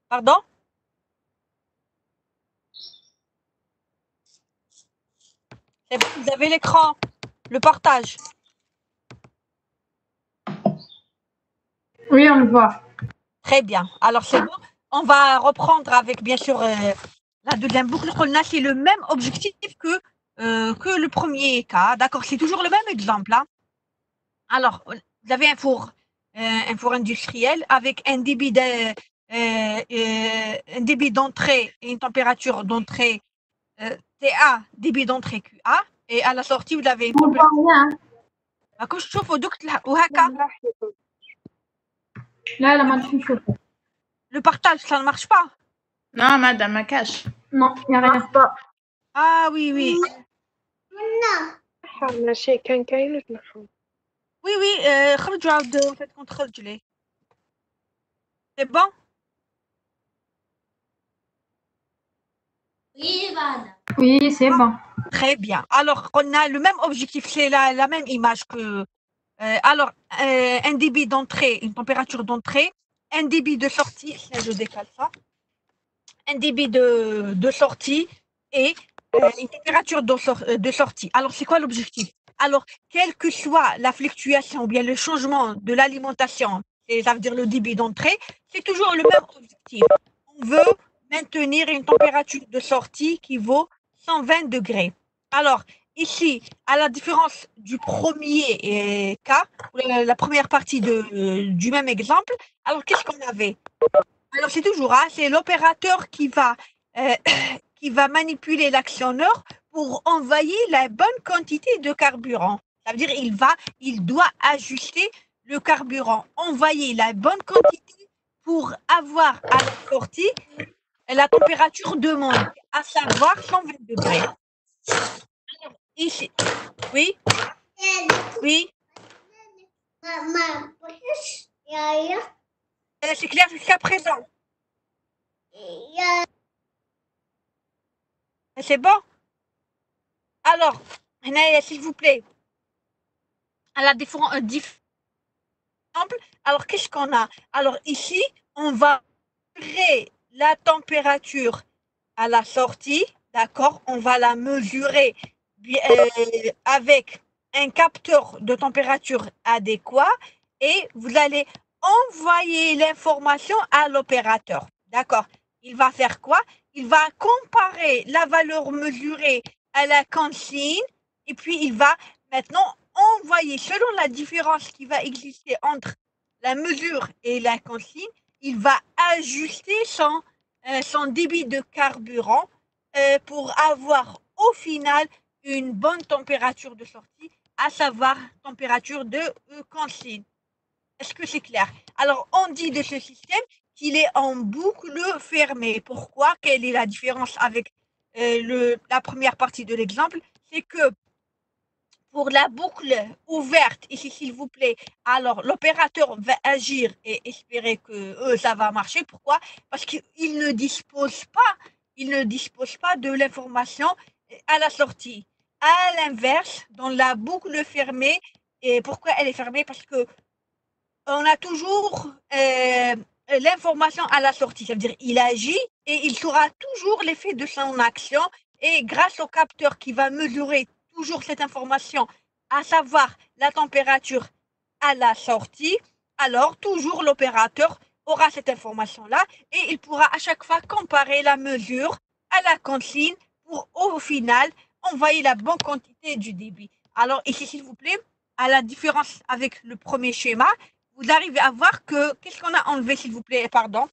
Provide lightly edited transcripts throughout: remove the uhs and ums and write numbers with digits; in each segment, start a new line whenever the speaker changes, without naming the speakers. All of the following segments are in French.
Pardon? C'est bon, vous avez l'écran, le partage.
Oui, on le voit.
Très bien. Alors, c'est bon. On va reprendre avec, bien sûr, la deuxième boucle. C'est le même objectif que le premier cas. D'accord? C'est toujours le même exemple. Hein. Alors, vous avez un four industriel avec un débit d'entrée et une température d'entrée TA, débit d'entrée QA. Et à la sortie, vous avez une
On
température.
voit rien.
كنت تشوفوا وهكا
Là, la main de chauffe.
le partage, ça ne marche pas.
Non, madame, ma cache.
Non, il n'y a rien.
Ah oui, oui.
ماشي كان كاين تنحو.
Oui, oui, خرجوا عاود فاتكم تخرج ليه. C'est bon?
Oui, c'est bon.
Très bien. Alors, on a le même objectif, c'est la même image que... alors, un débit d'entrée, une température d'entrée, un débit de sortie, là je décale ça, un débit de sortie et une température de sortie. Alors, c'est quoi l'objectif? Alors, quelle que soit la fluctuation ou bien le changement de l'alimentation, ça veut dire le débit d'entrée, c'est toujours le même objectif. On veut maintenir une température de sortie qui vaut 120 degrés. Alors, ici, à la différence du premier cas, la première partie du même exemple, alors qu'est-ce qu'on avait? Alors, c'est toujours, c'est l'opérateur qui va manipuler l'actionneur pour envoyer la bonne quantité de carburant. Ça veut dire il doit ajuster le carburant, envoyer la bonne quantité pour avoir à la sortie la température demandée, à savoir 120 degrés. Alors, ici, oui, oui, c'est clair jusqu'à présent. C'est bon? Alors, s'il vous plaît, à la différence, alors qu'est-ce qu'on a? Alors ici, on va mesurer la température à la sortie, d'accord? On va la mesurer avec un capteur de température adéquat et vous allez envoyer l'information à l'opérateur, d'accord? Il va faire quoi? Il va comparer la valeur mesurée à la consigne et puis il va maintenant envoyer, selon la différence qui va exister entre la mesure et la consigne, il va ajuster son débit de carburant pour avoir au final une bonne température de sortie, à savoir température de consigne. Est-ce que c'est clair? Alors, on dit de ce système qu'il est en boucle fermée. Pourquoi? Quelle est la différence avec la première partie de l'exemple? C'est que pour la boucle ouverte, ici s'il vous plaît, alors l'opérateur va agir et espérer que ça va marcher. Pourquoi? Parce qu'il ne dispose pas de l'information à la sortie. À l'inverse, dans la boucle fermée, et pourquoi elle est fermée? Parce que on a toujours l'information à la sortie. Ça veut dire il agit et il saura toujours l'effet de son action. Et grâce au capteur qui va mesurer toujours cette information, à savoir la température à la sortie, alors toujours l'opérateur aura cette information-là et il pourra à chaque fois comparer la mesure à la consigne pour au final envoyer la bonne quantité du débit. Alors ici, s'il vous plaît, à la différence avec le premier schéma, vous arrivez à voir que qu'est-ce qu'on a enlevé, s'il vous plaît, pardon?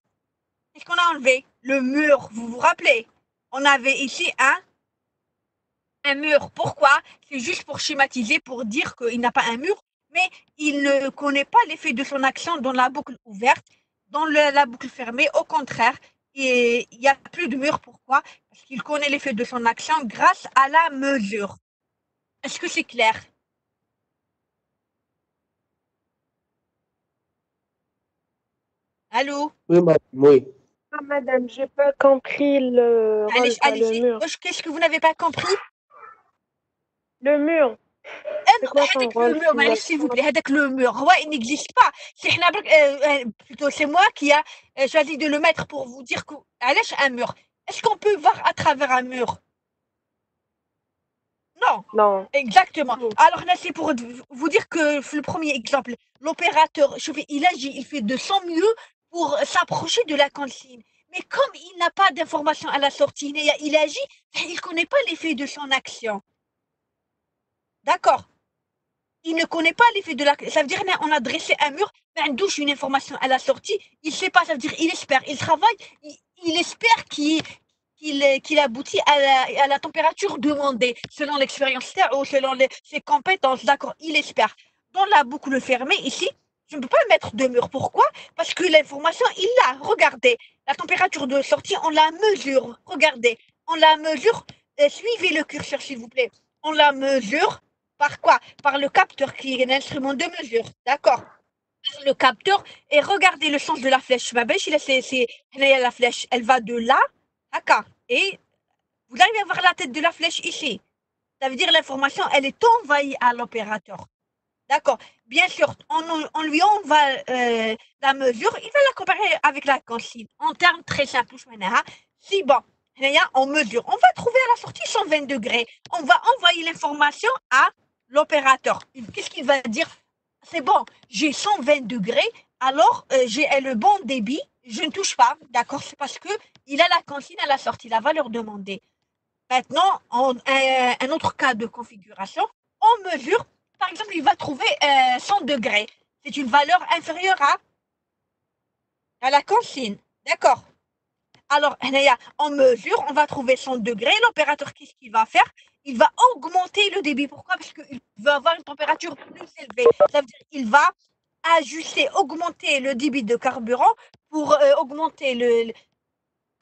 Qu'est-ce qu'on a enlevé? Le mur, vous vous rappelez? On avait ici un mur. Pourquoi? C'est juste pour schématiser, pour dire qu'il n'a pas un mur, mais il ne connaît pas l'effet de son action dans la boucle ouverte, dans la boucle fermée. Au contraire, il n'y a plus de mur. Pourquoi? Parce qu'il connaît l'effet de son action grâce à la mesure. Est-ce que c'est clair? Allô?
Oui, madame, oui.
Ah, madame, j'ai pas compris le
Allez,
le mur.
qu'est-ce que vous n'avez pas compris?
Le mur. C'est quoi son
هذاك
rôle
le mur, معليش s'il vous plaît, هذاك le mur, ouais, il n'existe pas. C'est حنا plutôt c'est moi qui a choisi de le mettre pour vous dire que علاش un mur. Est-ce qu'on peut voir à travers un mur? Non.
Non.
Exactement. Alors là, c'est pour vous dire que le premier exemple, l'opérateur, il agit, il fait de son mieux pour s'approcher de la consigne. Mais comme il n'a pas d'information à la sortie, il agit, il ne connaît pas l'effet de son action. D'accord? Il ne connaît pas l'effet de la... Ça veut dire qu'on a dressé un mur, mais on douche une information à la sortie, il ne sait pas, ça veut dire il espère, il travaille, il espère qu'il aboutit à la température demandée, selon l'expérience ou selon ses compétences, d'accord, il espère. Dans la boucle fermée, ici, je ne peux pas mettre de mur. Pourquoi? Parce que l'information, il l'a. Regardez, la température de sortie, on la mesure. Regardez, on la mesure. Suivez le curseur, s'il vous plaît. On la mesure par quoi? Par le capteur qui est un instrument de mesure, d'accord? Le capteur, et regardez le sens de la flèche. La flèche, elle va de là. Et vous arrivez à voir la tête de la flèche ici. Ça veut dire l'information, elle est envahie à l'opérateur. D'accord. Bien sûr, on lui envoie la mesure, il va la comparer avec la consigne. En termes très simples, si bon, on mesure, on va trouver à la sortie 120 degrés. On va envoyer l'information à l'opérateur. Qu'est-ce qu'il va dire? C'est bon, j'ai 120 degrés, alors j'ai le bon débit, je ne touche pas, d'accord? C'est parce que il a la consigne à la sortie, la valeur demandée. Maintenant, un autre cas de configuration, on mesure, par exemple, il va trouver 100 degrés. C'est une valeur inférieure à la consigne, d'accord? Alors, on mesure, on va trouver 100 degrés. L'opérateur, qu'est-ce qu'il va faire? Il va augmenter le débit. Pourquoi? Parce qu'il veut avoir une température plus élevée. Ça veut dire qu'il va ajuster, augmenter le débit de carburant pour augmenter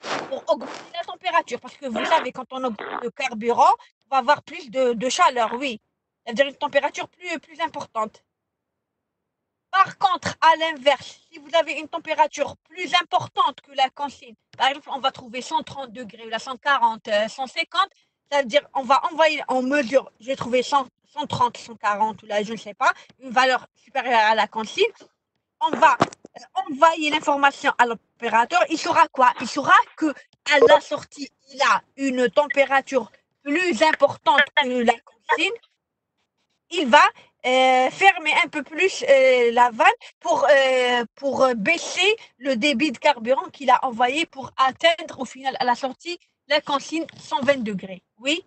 la température. Parce que vous savez, quand on augmente le carburant, on va avoir plus de chaleur, oui. Ça veut dire une température plus importante. Par contre, à l'inverse, si vous avez une température plus importante que la consigne, par exemple, on va trouver 130 degrés ou la 140, 150, ça veut dire on va envoyer en mesure, je vais trouver 130, 140 ou là, je ne sais pas, une valeur supérieure à la consigne. On va envoyer l'information à l'opérateur. Il saura quoi? Il saura que à la sortie, il a une température plus importante que la consigne. Il va fermer un peu plus la vanne pour baisser le débit de carburant qu'il a envoyé pour atteindre au final à la sortie la consigne 120 degrés. Oui?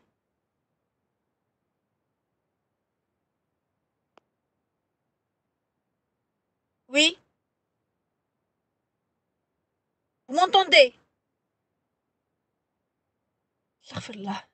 Oui? Vous m'entendez? Astaghfirullah.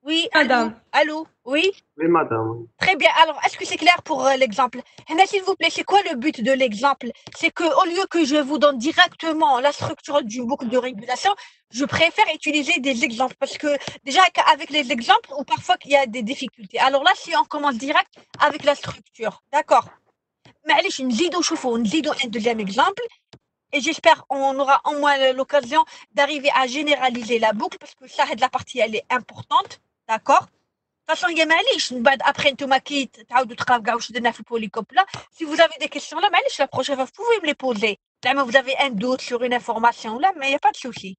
Oui,
Madame.
Allô? Oui?
Oui, madame.
Très bien. Alors, est-ce que c'est clair pour l'exemple? S'il vous plaît, c'est quoi le but de l'exemple? C'est qu'au lieu que je vous donne directement la structure d'une boucle de régulation, je préfère utiliser des exemples parce que déjà avec les exemples, ou parfois qu'il y a des difficultés. Alors là, si on commence direct avec la structure, d'accord? معليش نزيدو شوفوا نزيدو un deuxième exemple et j'espère on aura au moins l'occasion d'arriver à généraliser la boucle parce que ça, la partie, elle est importante, d'accord? De toute façon, il معليش من بعد après نتوما كي تعاودوا تقراو كاع واش درنا في البوليكوب là, si vous avez des questions là, معليش la prochaine fois vous pouvez me les poser. Là, vous avez un doute sur une information là, mais il y a pas de souci.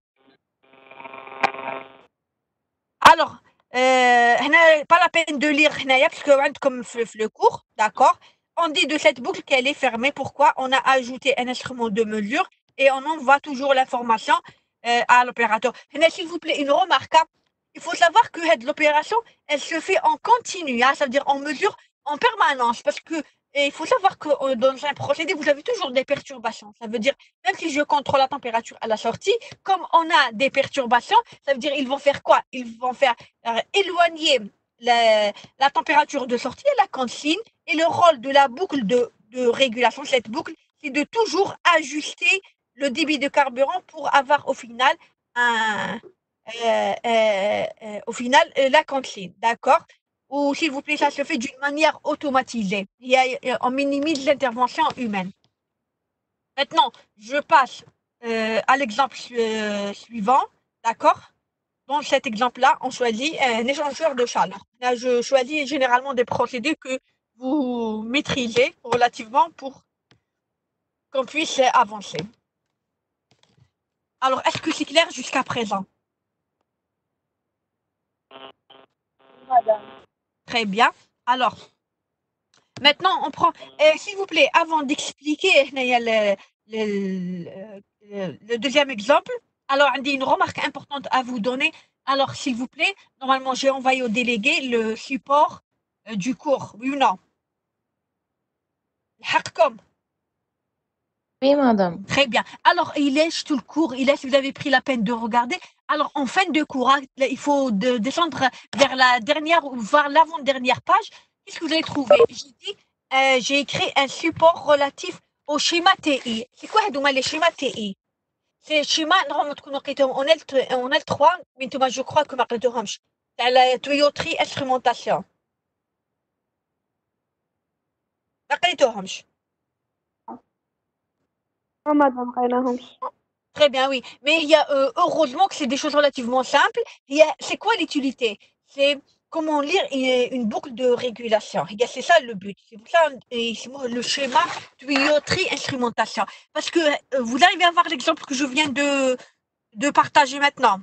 Alors, pas la peine de lire هنايا parce que عندكم في le cours, d'accord? On dit de cette boucle qu'elle est fermée. Pourquoi? On a ajouté un instrument de mesure et on envoie toujours l'information à l'opérateur. S'il vous plaît, une remarque. Il faut savoir que l'opération, elle se fait en continu. Hein, ça veut dire en mesure en permanence. Parce que il faut savoir que dans un procédé, vous avez toujours des perturbations. Ça veut dire, même si je contrôle la température à la sortie, comme on a des perturbations, ça veut dire ils vont faire quoi? Ils vont faire éloigner la température de sortie à la consigne. Et le rôle de la boucle de régulation, cette boucle, c'est de toujours ajuster le débit de carburant pour avoir au final la consigne, d'accord? Ou s'il vous plaît, ça se fait d'une manière automatisée. On minimise l'intervention humaine. Maintenant, je passe à l'exemple suivant, d'accord? dans cet exemple-là, on choisit un échangeur de chaleur. Là, je choisis généralement des procédés que vous maîtrisez relativement pour qu'on puisse avancer. Alors, est-ce que c'est clair jusqu'à présent?
Madame.
Très bien. Alors, maintenant, on prend, s'il vous plaît, avant d'expliquer le deuxième exemple, alors, on dit une remarque importante à vous donner. Alors, s'il vous plaît, normalement, j'ai envoyé au délégué le support du cours, oui ou non? Hakkom.
Oui, madame.
Très bien. Alors, il laisse tout le cours, il laisse, vous avez pris la peine de regarder. Alors, en fin de cours, il faut descendre vers la dernière ou vers l'avant-dernière page. Qu'est-ce que vous allez trouver? J'ai écrit un support relatif au schéma TI. C'est quoi les schémas TI? C'est schéma, normalement, on est le 3, mais je crois que c'est la tuyauterie instrumentation.
Madame قريناهمش.
Très bien, oui. Mais il y a heureusement que c'est des choses relativement simples. C'est quoi l'utilité? C'est comment lire une boucle de régulation. C'est ça le but. C'est pour ça le schéma tuyauterie instrumentation. Parce que vous arrivez à voir l'exemple que je viens de partager maintenant.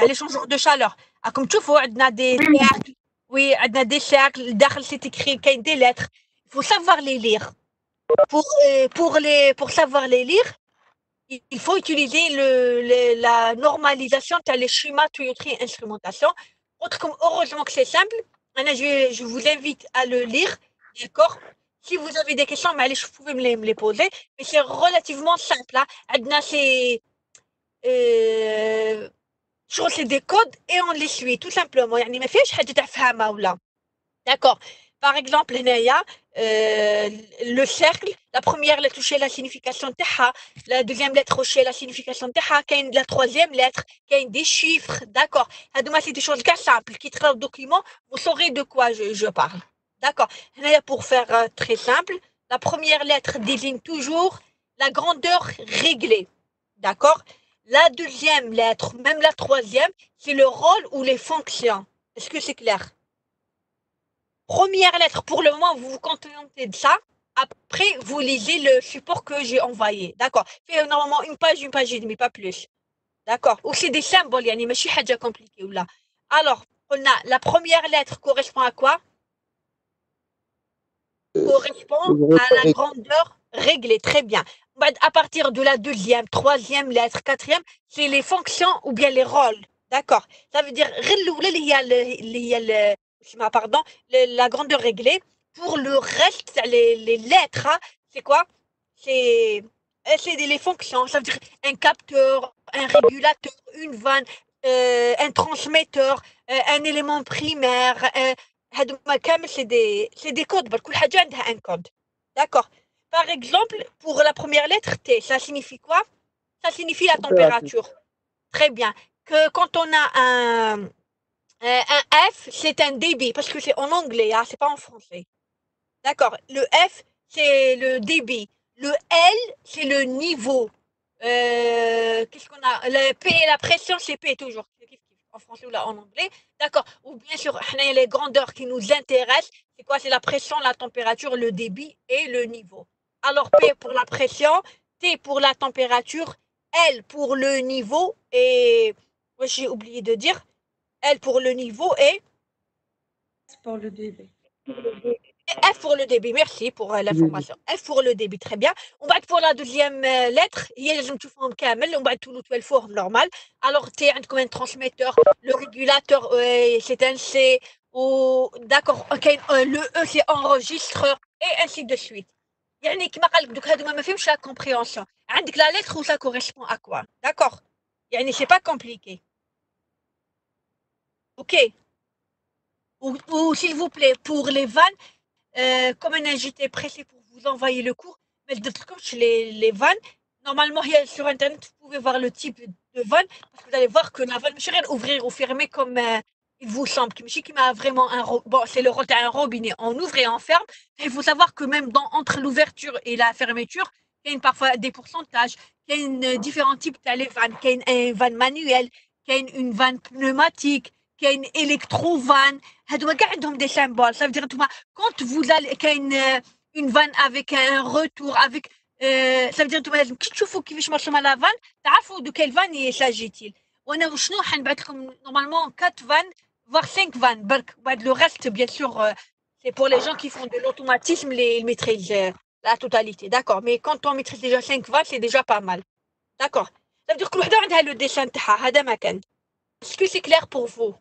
L'échangeur de chaleur. Comme tu vois, on a des cercles. Oui, on a des cercles. Derrière, c'est écrit qu'il y a des lettres. Il faut savoir les lire. Pour savoir les lire, il faut utiliser la normalisation de les schémas tuyauterie instrumentation. Heureusement que c'est simple. Je vous invite à le lire, d'accord? Si vous avez des questions, mais allez, vous pouvez me les poser. Mais c'est relativement simple. C'est des codes et on les suit, tout simplement. يعني ما فيش حاجة تفهمها ولا. D'accord. Par exemple, le cercle, la première lettre toucher la signification تاعها, la deuxième lettre toucher la signification تاعها, la troisième lettre, des chiffres, d'accord. C'est des choses simples qui traduisent le document, vous saurez de quoi je parle. D'accord. Pour faire très simple, la première lettre désigne toujours la grandeur réglée. D'accord. La deuxième lettre, même la troisième, c'est le rôle ou les fonctions. Est-ce que c'est clair? Première lettre, pour le moment, vous vous contentez de ça. Après, vous lisez le support que j'ai envoyé. D'accord. Fait normalement une page et demie, pas plus. D'accord. Ou c'est des symboles, yani, mais je suis déjà compliqué ou là. Alors, on a la première lettre correspond à quoi? Correspond à la grandeur réglée. Très bien. À partir de la deuxième, troisième lettre, quatrième, c'est les fonctions ou bien les rôles. D'accord. Ça veut dire, pardon, la grandeur réglée. Pour le reste, les lettres, c'est quoi? C'est les fonctions. Ça veut dire un capteur, un régulateur, une vanne, un transmetteur, un élément primaire. C'est des codes. كل حاجة عندها un code. D'accord. Par exemple, pour la première lettre T, ça signifie quoi? Ça signifie la température. Très bien. Que quand on a un F, c'est un débit, parce que c'est en anglais, c'est pas en français. D'accord. Le F, c'est le débit. Le L, c'est le niveau. Qu'est-ce qu'on a? Le P, la pression, c'est P toujours. En français ou là en anglais. D'accord. Ou bien sûr, les grandeurs qui nous intéressent, c'est quoi? C'est la pression, la température, le débit et le niveau. Alors, P pour la pression, T pour la température, L pour le niveau et... Ouais, j'ai oublié de dire. L pour le niveau et...
Pour le débit.
F pour le débit, merci pour l'information. F pour le débit, très bien. On va être pour la deuxième lettre, il y a tout forme كامل, on va être tout le forme normal. Alors T comme un transmetteur, le régulateur c'est un C ou d'accord, OK, le E c'est enregistreur et ainsi de suite. يعني كما قال لك دوك هادو ما فيهمش la compréhension. عندك la lettre où ça correspond à quoi? D'accord. يعني c'est pas compliqué. OK. Ou s'il vous plaît, pour les vannes, comme j'étais pressée pour vous envoyer le cours, mais les vannes, normalement, sur Internet, vous pouvez voir le type de vanne, parce que vous allez voir que la vanne, je ne vais rien ouvrir ou fermer comme il vous semble. Qui m'a vraiment bon, c'est le rôle d'un robinet, on ouvre et on ferme, mais il faut savoir que même entre l'ouverture et la fermeture, il y a parfois des pourcentages, il y a différents types de vannes, il y a une vanne manuelle, كاين une vanne pneumatique, كاين électro-vanne, هادو كاع عندهم des symboles. Ça veut dire نتوما quand vous allez كاين une vanne avec un retour avec ça veut dire نتوما لازم كي تشوفوا كيفاش مرسومه لا فان تعرفوا دو كيل فان يساجيتيل. وانا شنو حنبعث لكم نورمالمون 4 vannes voire 5 vannes برك. بعد le reste bien sûr c'est pour les gens qui font de l'automatisme, ils maîtrisent la totalité, d'accord. Mais quand on maîtrise déjà 5 vannes, c'est déjà pas mal, d'accord. Ça veut dire que كل وحده عندها le dessin تاعها. هذا ما كان. Est-ce que c'est clair pour vous?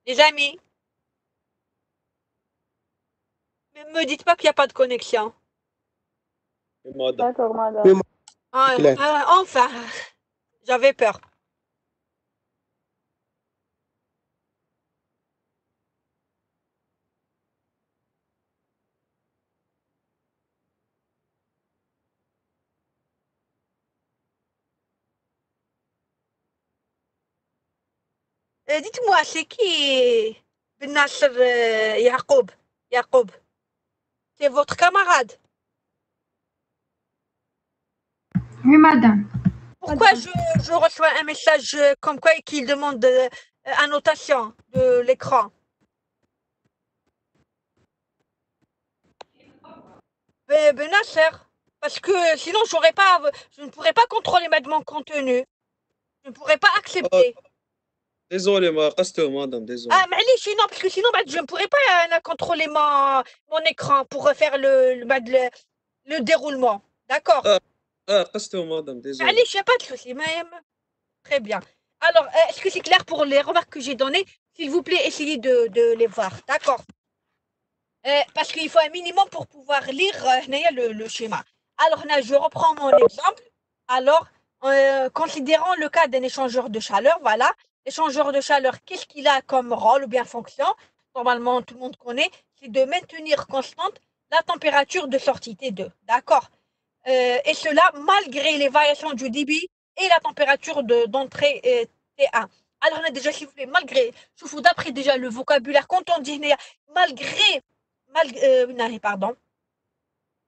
Les amis, ne me dites pas qu'il n'y a pas de connexion.
D'accord, madame.
Enfin, j'avais peur. Dites-moi, c'est qui Ben Nasser Yacoub? C'est votre camarade?
Oui, madame.
Pourquoi je reçois un message comme quoi qu'il demande annotation de l'écran? Ben Nasser, parce que sinon je ne pourrais pas contrôler mon contenu. Je ne pourrais pas accepter.
Désolé, madame, désolé.
Ah, معليش, non, parce que sinon je ne pourrais pas contrôler mon écran pour refaire le déroulement. D'accord?
madame, désolé.
معليش, il n'y a pas de souci. Très bien. Alors, est-ce que c'est clair pour les remarques que j'ai données? S'il vous plaît, essayez de les voir. D'accord? Parce qu'il faut un minimum pour pouvoir lire le schéma. Alors, là, je reprends mon exemple. Alors, considérons le cas d'un échangeur de chaleur, voilà. L'échangeur de chaleur, qu'est-ce qu'il a comme rôle ou bien fonction? Normalement, tout le monde connaît, c'est de maintenir constante la température de sortie T2, d'accord? Et cela malgré les variations du débit et la température d'entrée T1. Alors, on a déjà, s'il vous plaît, malgré, je vous d'après déjà le vocabulaire, quand on dit malgré, pardon,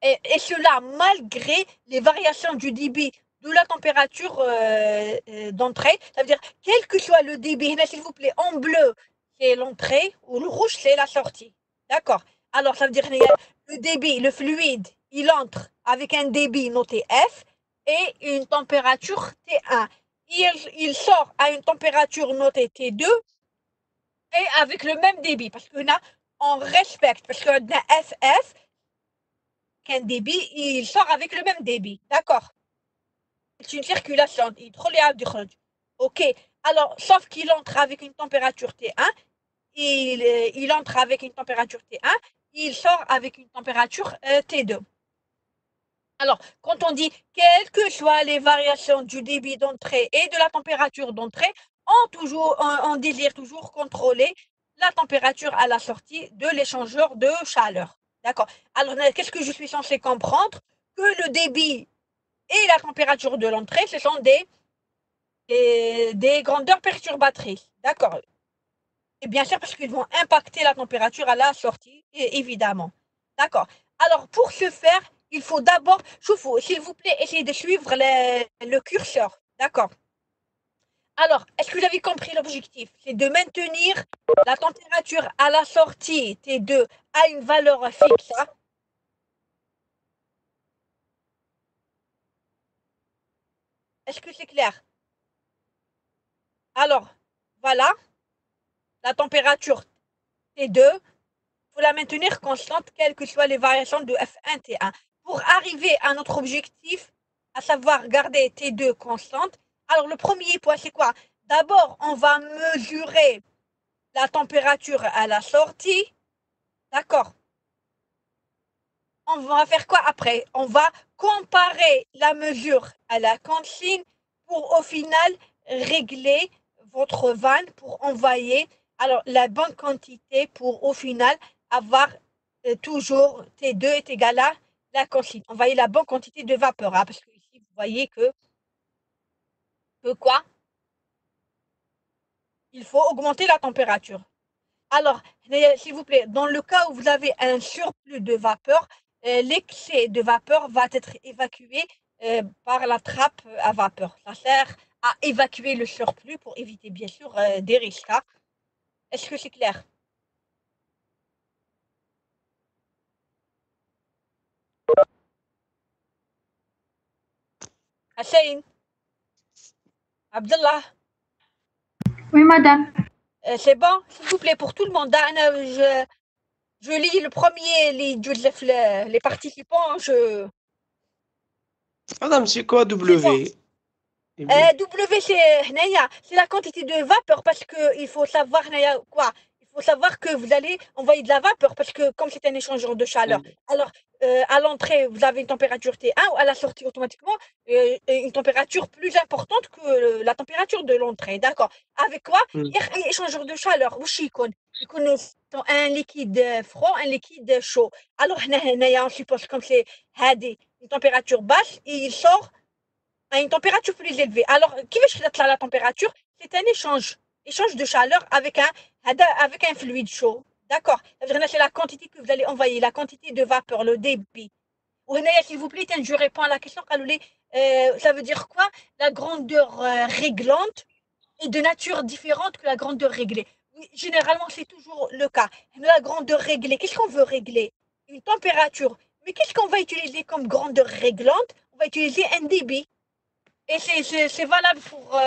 et cela malgré les variations du débit de la température d'entrée, ça veut dire quel que soit le débit, s'il vous plaît, en bleu c'est l'entrée ou le rouge c'est la sortie, d'accord. Alors ça veut dire le débit, le fluide, il entre avec un débit noté F et une température T1. Il sort à une température notée T2 et avec le même débit, parce que là on respecte, parce que FF qu'un débit, il sort avec le même débit, d'accord. C'est une circulation, ok. Alors, sauf qu'il entre avec une température T1, il entre avec une température T1, il sort avec une température T2. Alors, quand on dit quelles que soient les variations du débit d'entrée et de la température d'entrée, on désire toujours contrôler la température à la sortie de l'échangeur de chaleur. D'accord. Alors, qu'est-ce que je suis censé comprendre? Que le débit et la température de l'entrée, ce sont des grandeurs perturbatrices. D'accord. Et bien sûr, parce qu'ils vont impacter la température à la sortie, évidemment. D'accord. Alors, pour ce faire, il faut d'abord, s'il vous plaît, essayez de suivre le curseur. D'accord. Alors, est-ce que vous avez compris l'objectif? C'est de maintenir la température à la sortie T2 à une valeur fixe. Hein? Est-ce que c'est clair? Alors, voilà. La température T2, il faut la maintenir constante, quelles que soient les variations de F1, T1. Pour arriver à notre objectif, à savoir garder T2 constante, alors le premier point, c'est quoi? D'abord, on va mesurer la température à la sortie. D'accord. On va faire quoi après? On va comparer la mesure à la consigne pour au final régler votre vanne pour envoyer alors la bonne quantité pour au final avoir toujours T2 est égal à la consigne. Envoyer la bonne quantité de vapeur, hein, parce que ici vous voyez que quoi? Il faut augmenter la température. Alors, s'il vous plaît, dans le cas où vous avez un surplus de vapeur, l'excès de vapeur va être évacué par la trappe à vapeur. Ça sert à évacuer le surplus pour éviter bien sûr des risques. Hein. Est-ce que c'est clair? Hussein, Abdallah,
Oui, madame.
c'est bon, s'il vous plaît, pour tout le monde. Hein, je lis le premier, les participants.
Madame, c'est quoi
C'est bon.
W?
W, c'est la quantité de vapeur parce qu'il faut savoir quoi. Il faut savoir que vous allez envoyer de la vapeur parce que comme c'est un échangeur de chaleur, alors à l'entrée, vous avez une température T1 ou à la sortie automatiquement une température plus importante que la température de l'entrée. D'accord. Avec quoi? Échangeur de chaleur. Il connaît un liquide froid, un liquide chaud. Alors, on suppose comme c'est une température basse, et il sort à une température plus élevée. Alors, qui veut que la température? C'est un échange de chaleur avec un fluide chaud. D'accord. C'est la quantité que vous allez envoyer, la quantité de vapeur, le débit. S'il vous plaît, je réponds à la question. Ça veut dire quoi? La grandeur réglante est de nature différente que la grandeur réglée. Généralement, c'est toujours le cas. La grandeur réglée, qu'est-ce qu'on veut régler? Une température. Mais qu'est-ce qu'on va utiliser comme grandeur réglante? On va utiliser un débit. Et c'est valable pour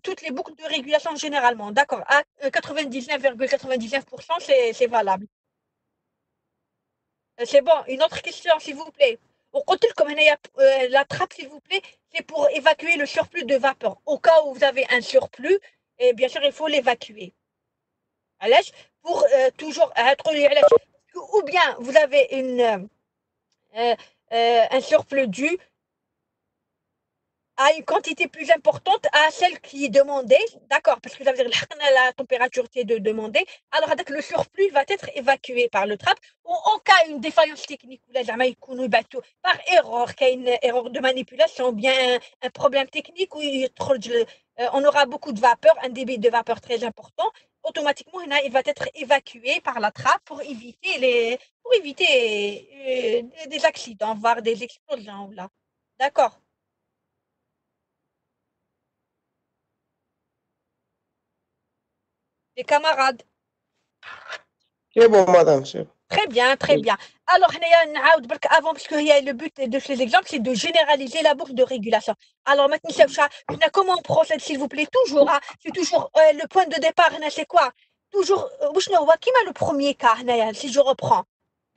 toutes les boucles de régulation généralement. D'accord. À 99,99%, c'est valable. C'est bon. Une autre question, s'il vous plaît. Au côté comme la trappe, s'il vous plaît, c'est pour évacuer le surplus de vapeur. Au cas où vous avez un surplus, et bien sûr, il faut l'évacuer. Pour toujours être ou bien vous avez un surplus dû à une quantité plus importante à celle qui est demandée, d'accord, parce que ça veut dire la température T2 demandée, alors avec le surplus va être évacué par le trap, ou en cas une défaillance technique, par erreur, qu'il y a une erreur de manipulation, ou bien un problème technique, où on aura beaucoup de vapeur, un débit de vapeur très important, automatiquement, il va être évacué par la trappe pour éviter des accidents, voire des explosions. Là. D'accord. Les camarades.
C'est bon, madame, c'est bon.
Très bien, très bien. Alors, avant, parce que le but de ces exemples, c'est de généraliser la boucle de régulation. Alors, maintenant, comment on procède, s'il vous plaît? Toujours, hein, c'est toujours le point de départ, c'est quoi? Toujours, qui m'a le premier cas, si je reprends?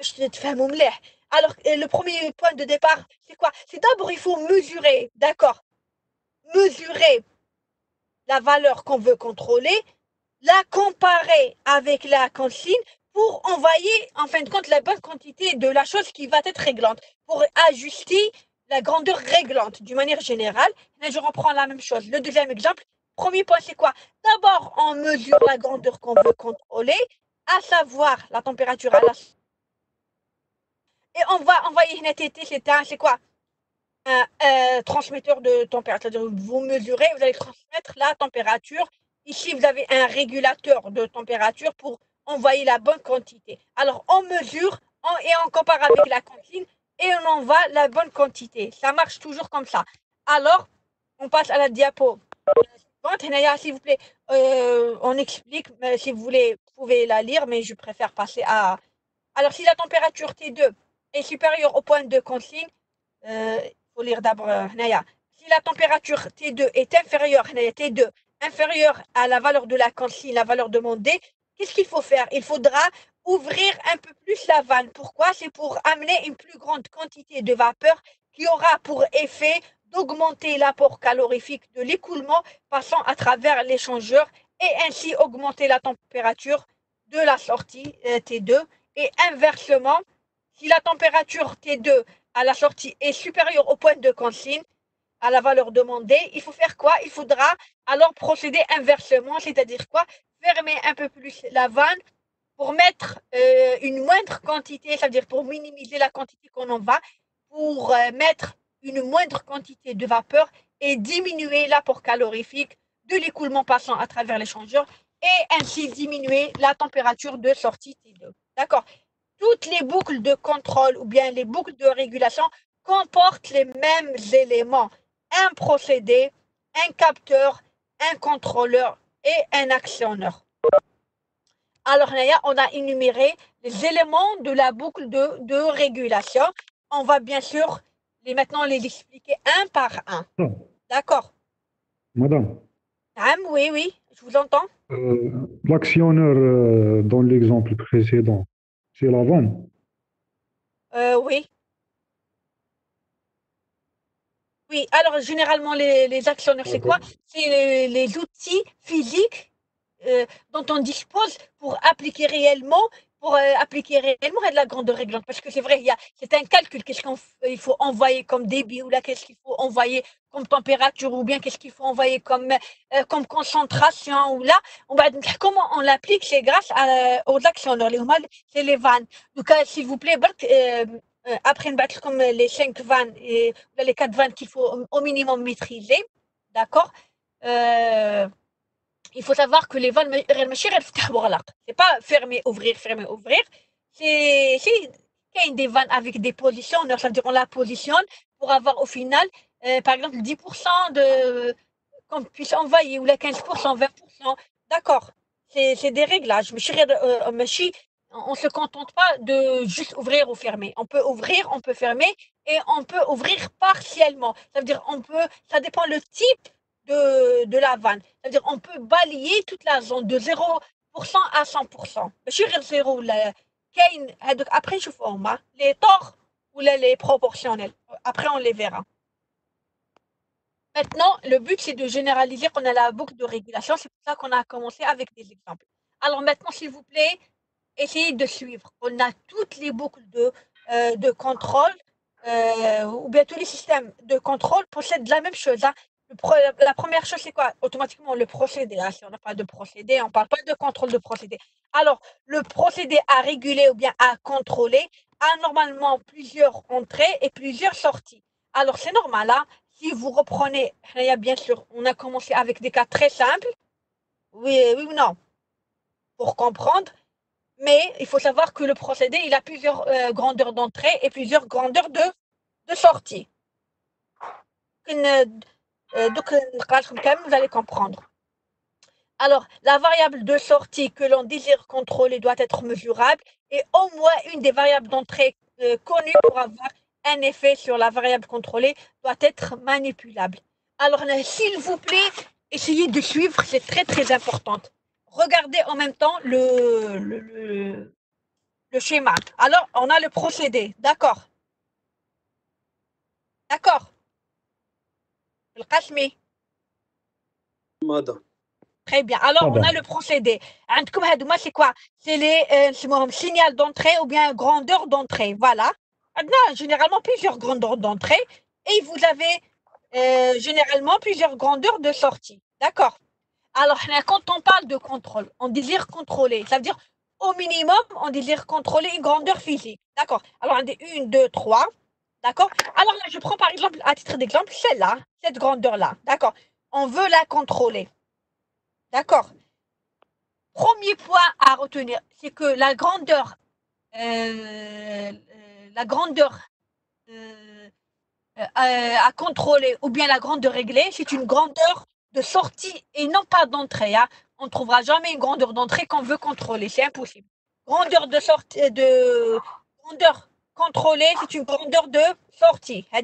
Je te fais mon mleh. Alors, le premier point de départ, c'est quoi? C'est d'abord, il faut mesurer, d'accord? Mesurer la valeur qu'on veut contrôler, la comparer avec la consigne pour envoyer, en fin de compte, la bonne quantité de la chose qui va être réglante, pour ajuster la grandeur réglante d'une manière générale. Mais je reprends la même chose. Le deuxième exemple, premier point, c'est quoi? D'abord, on mesure la grandeur qu'on veut contrôler, à savoir la température à la... Et on va envoyer une TT, c'est quoi? Un transmetteur de température. C'est-à-dire, vous mesurez, vous allez transmettre la température. Ici, vous avez un régulateur de température pour envoyer la bonne quantité. Alors, on mesure et on compare avec la consigne et on envoie la bonne quantité. Ça marche toujours comme ça. Alors, on passe à la diapo suivante. S'il vous plaît, on explique. Si vous voulez, vous pouvez la lire, mais je préfère passer à... Alors, si la température T2 est supérieure au point de consigne, faut lire d'abord si la température T2 est inférieure à la valeur de la consigne, la valeur demandée, qu'est-ce qu'il faut faire? Il faudra ouvrir un peu plus la vanne. Pourquoi? C'est pour amener une plus grande quantité de vapeur qui aura pour effet d'augmenter l'apport calorifique de l'écoulement passant à travers l'échangeur et ainsi augmenter la température de la sortie T2 et inversement, si la température T2 à la sortie est supérieure au point de consigne, à la valeur demandée, il faut faire quoi? Il faudra alors procéder inversement, c'est-à-dire quoi? Fermer un peu plus la vanne pour mettre une moindre quantité, c'est-à-dire pour minimiser la quantité qu'on en va, pour mettre une moindre quantité de vapeur et diminuer l'apport calorifique de l'écoulement passant à travers l'échangeur et ainsi diminuer la température de sortie T2. D'accord? toutes les boucles de contrôle ou bien les boucles de régulation comportent les mêmes éléments. Un procédé, un capteur, un contrôleur et un actionneur. Alors, Naya, on a énuméré les éléments de la boucle de régulation. On va bien sûr maintenant les expliquer un par un. D'accord?
Madame,
Oui, oui, je vous entends.
l'actionneur dans l'exemple précédent, c'est la vanne.
Oui. Oui, alors généralement les actionneurs, c'est quoi? C'est les outils physiques dont on dispose pour appliquer réellement la grandeur réglante. Parce que c'est vrai, c'est un calcul. Qu'est-ce qu'il faut envoyer comme débit ou là, qu'est-ce qu'il faut envoyer comme température ou bien qu'est-ce qu'il faut envoyer comme concentration ou là. Comment on l'applique, c'est grâce aux actionneurs. C'est les vannes. Donc, s'il vous plaît, après une battre comme les 5 vannes et les 4 vannes qu'il faut au minimum maîtriser. D'accord? Il faut savoir que les vannes, c'est pas fermer, ouvrir. C'est qu'il y a des vannes avec des positions, c'est-à-dire on la positionne pour avoir au final, par exemple, 10% qu'on puisse envoyer, ou la 15%, 20%. D'accord, c'est des réglages. On se contente pas de juste ouvrir ou fermer. On peut ouvrir, on peut fermer et on peut ouvrir partiellement. Ça veut dire ça dépend le type de la vanne. C'est-à-dire on peut balayer toute la zone de 0% à 100%. Après, je fais les torts ou les proportionnels. Après, on les verra. Maintenant, le but, c'est de généraliser qu'on a la boucle de régulation. C'est pour ça qu'on a commencé avec des exemples. Alors maintenant, s'il vous plaît, essayez de suivre. On a toutes les boucles de contrôle, ou bien tous les systèmes de contrôle possèdent la même chose. Hein. La première chose, c'est quoi? Automatiquement, le procédé. Hein. Si on n'a pas de procédé, on ne parle pas de contrôle de procédé. Alors, le procédé à réguler ou bien à contrôler a normalement plusieurs entrées et plusieurs sorties. Alors, c'est normal. Hein. Si vous reprenez, bien sûr, on a commencé avec des cas très simples. Oui ou non? Pour comprendre. Mais il faut savoir que le procédé, il a plusieurs grandeurs d'entrée et plusieurs grandeurs de sortie. Donc, vous allez comprendre. Alors, la variable de sortie que l'on désire contrôler doit être mesurable et au moins une des variables d'entrée connues pour avoir un effet sur la variable contrôlée doit être manipulable. Alors, s'il vous plaît, essayez de suivre, c'est très très important. Regardez en même temps le schéma. Alors, on a le procédé, d'accord? D'accord. Le Qasmi.
Madame.
Très bien. Alors, on a le procédé. C'est quoi? C'est les signal d'entrée ou bien grandeur d'entrée. Voilà. Maintenant, généralement, plusieurs grandeurs d'entrée et vous avez généralement plusieurs grandeurs de sortie. D'accord? Alors, quand on parle de contrôle, on désire contrôler. Ça veut dire, au minimum, on désire contrôler une grandeur physique. D'accord? Alors, 1, 2, 3. D'accord? Alors là, je prends par exemple, à titre d'exemple, celle-là, cette grandeur-là. D'accord? On veut la contrôler. D'accord? Premier point à retenir, c'est que la grandeur à contrôler ou bien la grandeur réglée, c'est une grandeur de sortie et non pas d'entrée. Hein. On ne trouvera jamais une grandeur d'entrée qu'on veut contrôler, c'est impossible. Grandeur de sortie, grandeur contrôlée, c'est une grandeur de sortie. C'est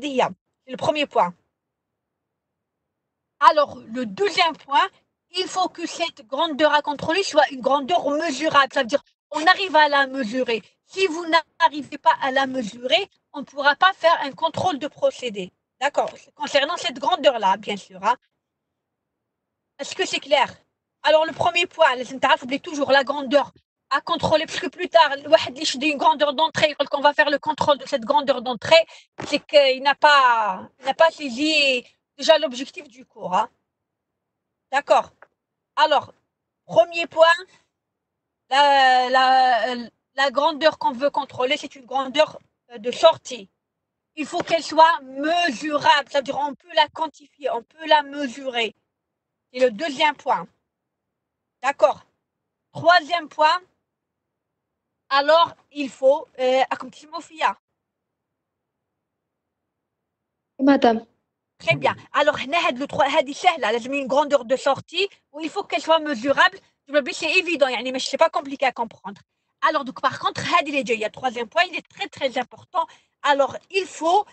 le premier point. Alors, le deuxième point, il faut que cette grandeur à contrôler soit une grandeur mesurable. Ça veut dire, on arrive à la mesurer. Si vous n'arrivez pas à la mesurer, on ne pourra pas faire un contrôle de procédé. D'accord? Concernant cette grandeur-là, bien sûr. Hein. Est-ce que c'est clair? Alors, le premier point, vous oubliez toujours la grandeur à contrôler, parce que plus tard, une grandeur d'entrée, quand on va faire le contrôle de cette grandeur d'entrée, c'est qu'il n'a pas saisi déjà l'objectif du cours. Hein. D'accord. Alors, premier point, la grandeur qu'on veut contrôler, c'est une grandeur de sortie. Il faut qu'elle soit mesurable, c'est-à-dire on peut la quantifier, on peut la mesurer. C'est le deuxième point. D'accord. Troisième point, alors il faut comme Fia.
Madame.
Très bien. Alors, هذه une grandeur de sortie où il faut qu'elle soit mesurable. C'est évident, mais c'est pas compliqué à comprendre. Alors, donc, par contre, il y a troisième point, il est très très important. Alors, il faut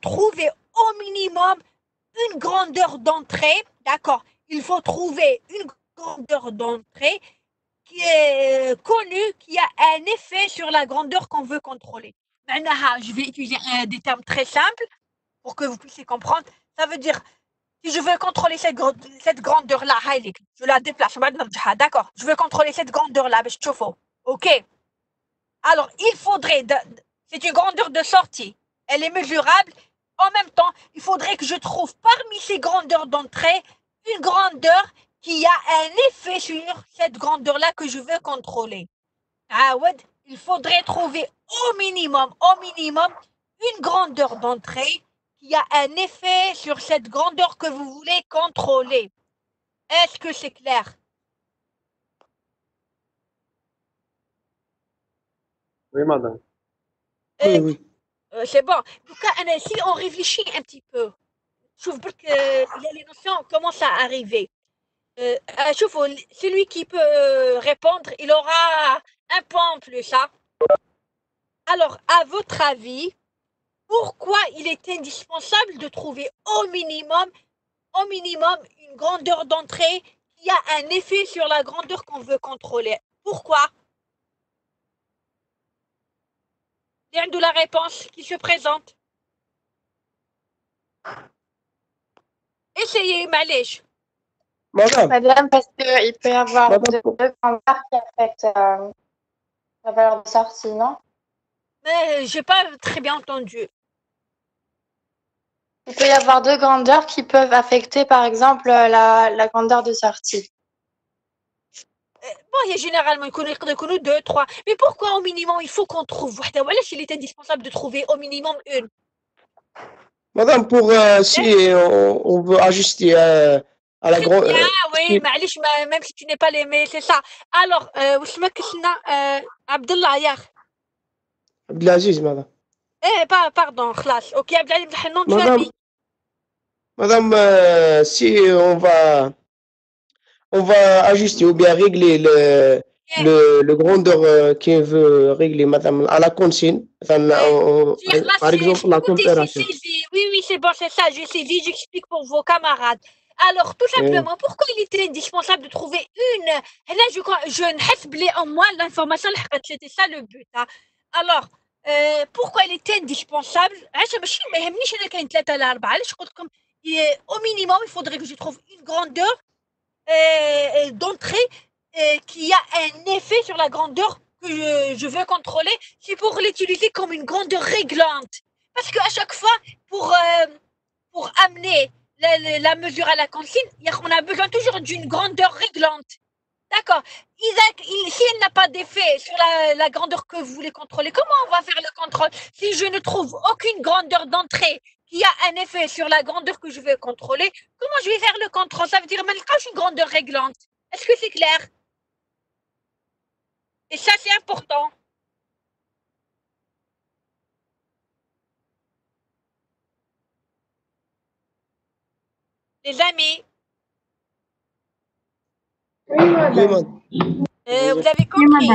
trouver au minimum une grandeur d'entrée, d'accord? Il faut trouver une grandeur d'entrée qui est connue, qui a un effet sur la grandeur qu'on veut contrôler. Maintenant, je vais utiliser des termes très simples pour que vous puissiez comprendre. Ça veut dire, si je veux contrôler cette grandeur-là, je la déplace, d'accord, je veux contrôler cette grandeur-là, ok. Alors, il faudrait, c'est une grandeur de sortie, elle est mesurable. En même temps, il faudrait que je trouve parmi ces grandeurs d'entrée une grandeur qui a un effet sur cette grandeur-là que je veux contrôler. Il faudrait trouver au minimum, une grandeur d'entrée qui a un effet sur cette grandeur que vous voulez contrôler. Est-ce que c'est clair?
Oui, madame.
Oui.
C'est bon. En tout cas, si on réfléchit un petit peu, je trouve que les notions commencent à arriver. Celui qui peut répondre, il aura un point en plus. Hein? Alors, à votre avis, pourquoi il est indispensable de trouver au minimum une grandeur d'entrée qui a un effet sur la grandeur qu'on veut contrôler? Pourquoi? Il y a la réponse qui se présente. Essayez, Malèche.
Madame, parce qu'il peut y avoir deux grandeurs qui affectent la valeur de sortie, non?
Mais j'ai pas très bien entendu.
Il peut y avoir deux grandeurs qui peuvent affecter, par exemple, la grandeur de sortie.
Bon, il y a généralement, il connaît 2, 3. Mais pourquoi au minimum il faut qu'on trouve? Voilà, s'il est indispensable de trouver au minimum une.
Madame, pour si on veut ajuster à la grande.
Oui, même si tu n'es pas l'aimé, c'est ça. Alors, Abdullah, hier.
Abdelaziz, madame.
Pardon, خلاص. Ok, Abdelaziz, le nom de famille.
Madame, si on va ajuster ou bien régler le grandeur qui veut régler, madame, à la consigne, par exemple la température.
Oui, c'est bon, c'est ça, j'ai saisi, j'explique pour vos camarades. Alors, tout simplement, pourquoi il était indispensable de trouver une... Là, je n'hasblais en moi l'information, c'était ça le but. Hein. Alors, pourquoi il était indispensable? Au minimum, il faudrait que je trouve une grandeur d'entrée qui a un effet sur la grandeur que je veux contrôler. C'est pour l'utiliser comme une grandeur réglante. Parce qu'à chaque fois, pour amener la mesure à la consigne, on a besoin toujours d'une grandeur réglante. D'accord. Si elle n'a pas d'effet sur la grandeur que vous voulez contrôler, comment on va faire le contrôle? Si je ne trouve aucune grandeur d'entrée qui a un effet sur la grandeur que je veux contrôler, comment je vais faire le contrôle? Ça veut dire que j'ai une grandeur réglante. Est-ce que c'est clair? Et ça, c'est important. Les amis.
Oui, madame.
Vous avez compris?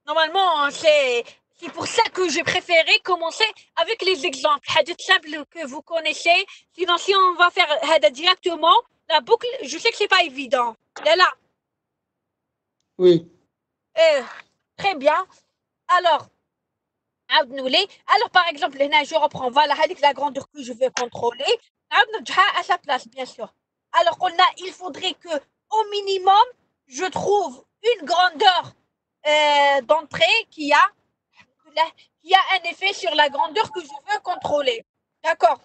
Normalement, c'est pour ça que j'ai préféré commencer avec les exemples. Hadith simple que vous connaissez. Sinon, si on va faire directement, la boucle, je sais que c'est pas évident. Là.
Oui.
Très bien. Alors, par exemple, je reprends. Voilà, la grandeur que je veux contrôler. À sa place, bien sûr. Alors, il faudrait que, au minimum, je trouve une grandeur d'entrée qui a un effet sur la grandeur que je veux contrôler. D'accord.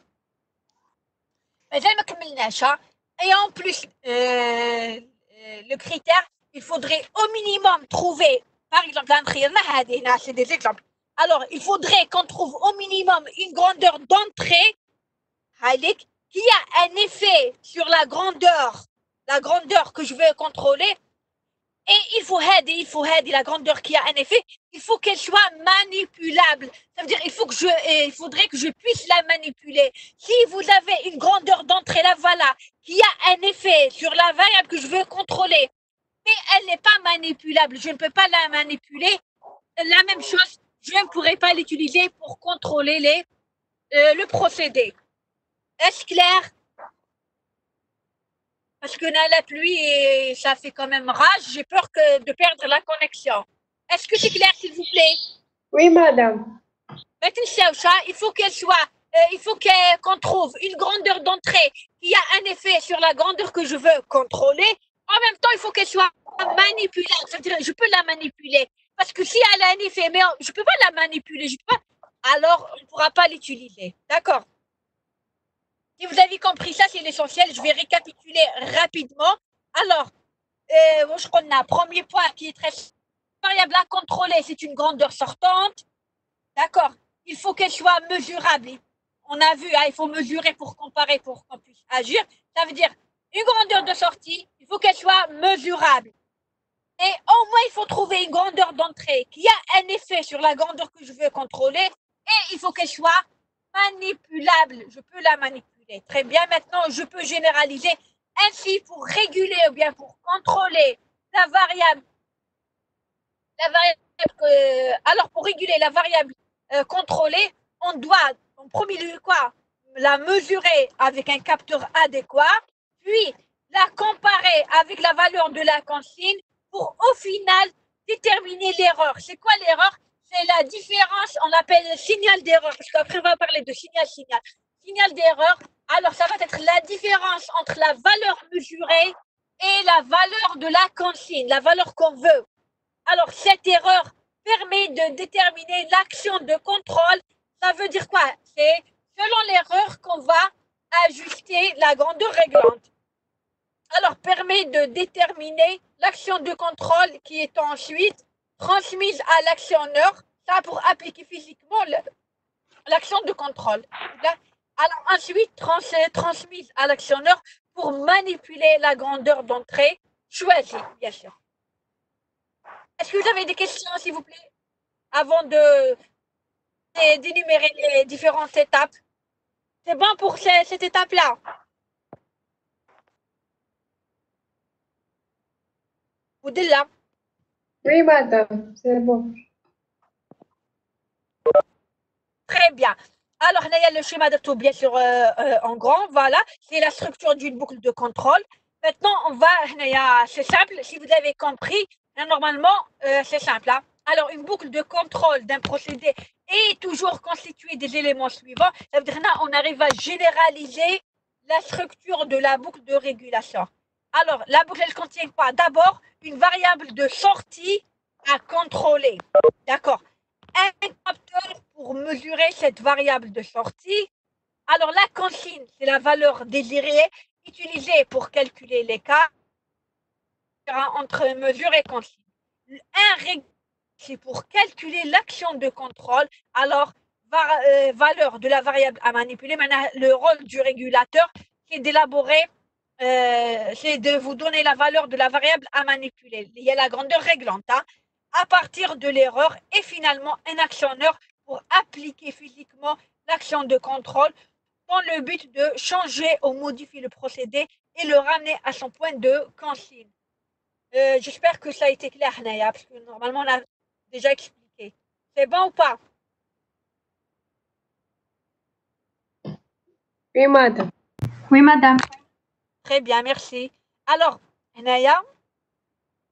Et en plus, le critère, il faudrait au minimum trouver, par exemple, c'est des exemples. Alors, il faudrait qu'on trouve au minimum une grandeur d'entrée qui a un effet sur la grandeur que je veux contrôler. Et il faut la grandeur qui a un effet, il faut qu'elle soit manipulable. Ça veut dire il faudrait que je puisse la manipuler. Si vous avez une grandeur d'entrée, là voilà, qui a un effet sur la variable que je veux contrôler, mais elle n'est pas manipulable, je ne peux pas la manipuler. La même chose, je ne pourrais pas l'utiliser pour contrôler le procédé. Est-ce clair? Parce que là, la pluie, et ça fait quand même rage, j'ai peur de perdre la connexion. Est-ce que c'est clair, s'il vous plaît?
Oui, madame.
Il faut qu'on trouve une grandeur d'entrée qui a un effet sur la grandeur que je veux contrôler. En même temps, il faut qu'elle soit manipulable. C'est-à-dire, je peux la manipuler. Parce que si elle a un effet, mais je ne peux pas la manipuler, alors on ne pourra pas l'utiliser. D'accord? Si vous avez compris ça, c'est l'essentiel. Je vais récapituler rapidement. Alors, je connais un premier point qui est très variable à contrôler, c'est une grandeur sortante. D'accord? Il faut qu'elle soit mesurable. On a vu, il faut mesurer pour comparer, pour qu'on puisse agir. Ça veut dire une grandeur de sortie, il faut qu'elle soit mesurable. Et au moins, il faut trouver une grandeur d'entrée qui a un effet sur la grandeur que je veux contrôler. Et il faut qu'elle soit manipulable. Je peux la manipuler. Très bien. Maintenant, je peux généraliser. Ainsi, pour réguler ou bien pour contrôler la variable. Alors, pour réguler la variable contrôlée, on doit, en premier lieu, la mesurer avec un capteur adéquat, puis la comparer avec la valeur de la consigne pour, au final, déterminer l'erreur. C'est quoi l'erreur? C'est la différence, on l'appelle signal d'erreur, parce qu'après, on va parler de signal. Signal d'erreur, alors ça va être la différence entre la valeur mesurée et la valeur de la consigne, la valeur qu'on veut. Alors, cette erreur permet de déterminer l'action de contrôle. Ça veut dire quoi? C'est selon l'erreur qu'on va ajuster la grandeur réglante. Alors, permet de déterminer l'action de contrôle qui est ensuite transmise à l'actionneur, ça pour appliquer physiquement l'action de contrôle. Alors, ensuite, transmise à l'actionneur pour manipuler la grandeur d'entrée choisie, bien sûr. Est-ce que vous avez des questions, s'il vous plaît, avant d'énumérer les différentes étapes? C'est bon pour cette étape-là? Oudilla?
Oui, madame, c'est bon.
Très bien. Alors, il y a le schéma de tout, bien sûr, en grand. Voilà, c'est la structure d'une boucle de contrôle. Maintenant, c'est simple. Si vous avez compris, normalement, c'est simple. Hein? Alors, une boucle de contrôle d'un procédé est toujours constituée des éléments suivants. Ça veut dire qu'on arrive à généraliser la structure de la boucle de régulation. Alors, la boucle, elle contient quoi? D'abord, une variable de sortie à contrôler. D'accord? Un capteur pour mesurer cette variable de sortie. Alors, la consigne, c'est la valeur désirée utilisée pour calculer l'écart entre mesure et consigne. Un régulateur, c'est pour calculer l'action de contrôle. Alors, valeur de la variable à manipuler. Maintenant, le rôle du régulateur, c'est d'élaborer, c'est de vous donner la valeur de la variable à manipuler. Il y a la grandeur réglante. Hein, à partir de l'erreur et finalement un actionneur pour appliquer physiquement l'action de contrôle dans le but de changer ou modifier le procédé et le ramener à son point de consigne. J'espère que ça a été clair, Naya, parce que normalement on a déjà expliqué. C'est bon ou pas?
Oui, madame.
Oui, madame.
Très bien, merci. Alors, Naya,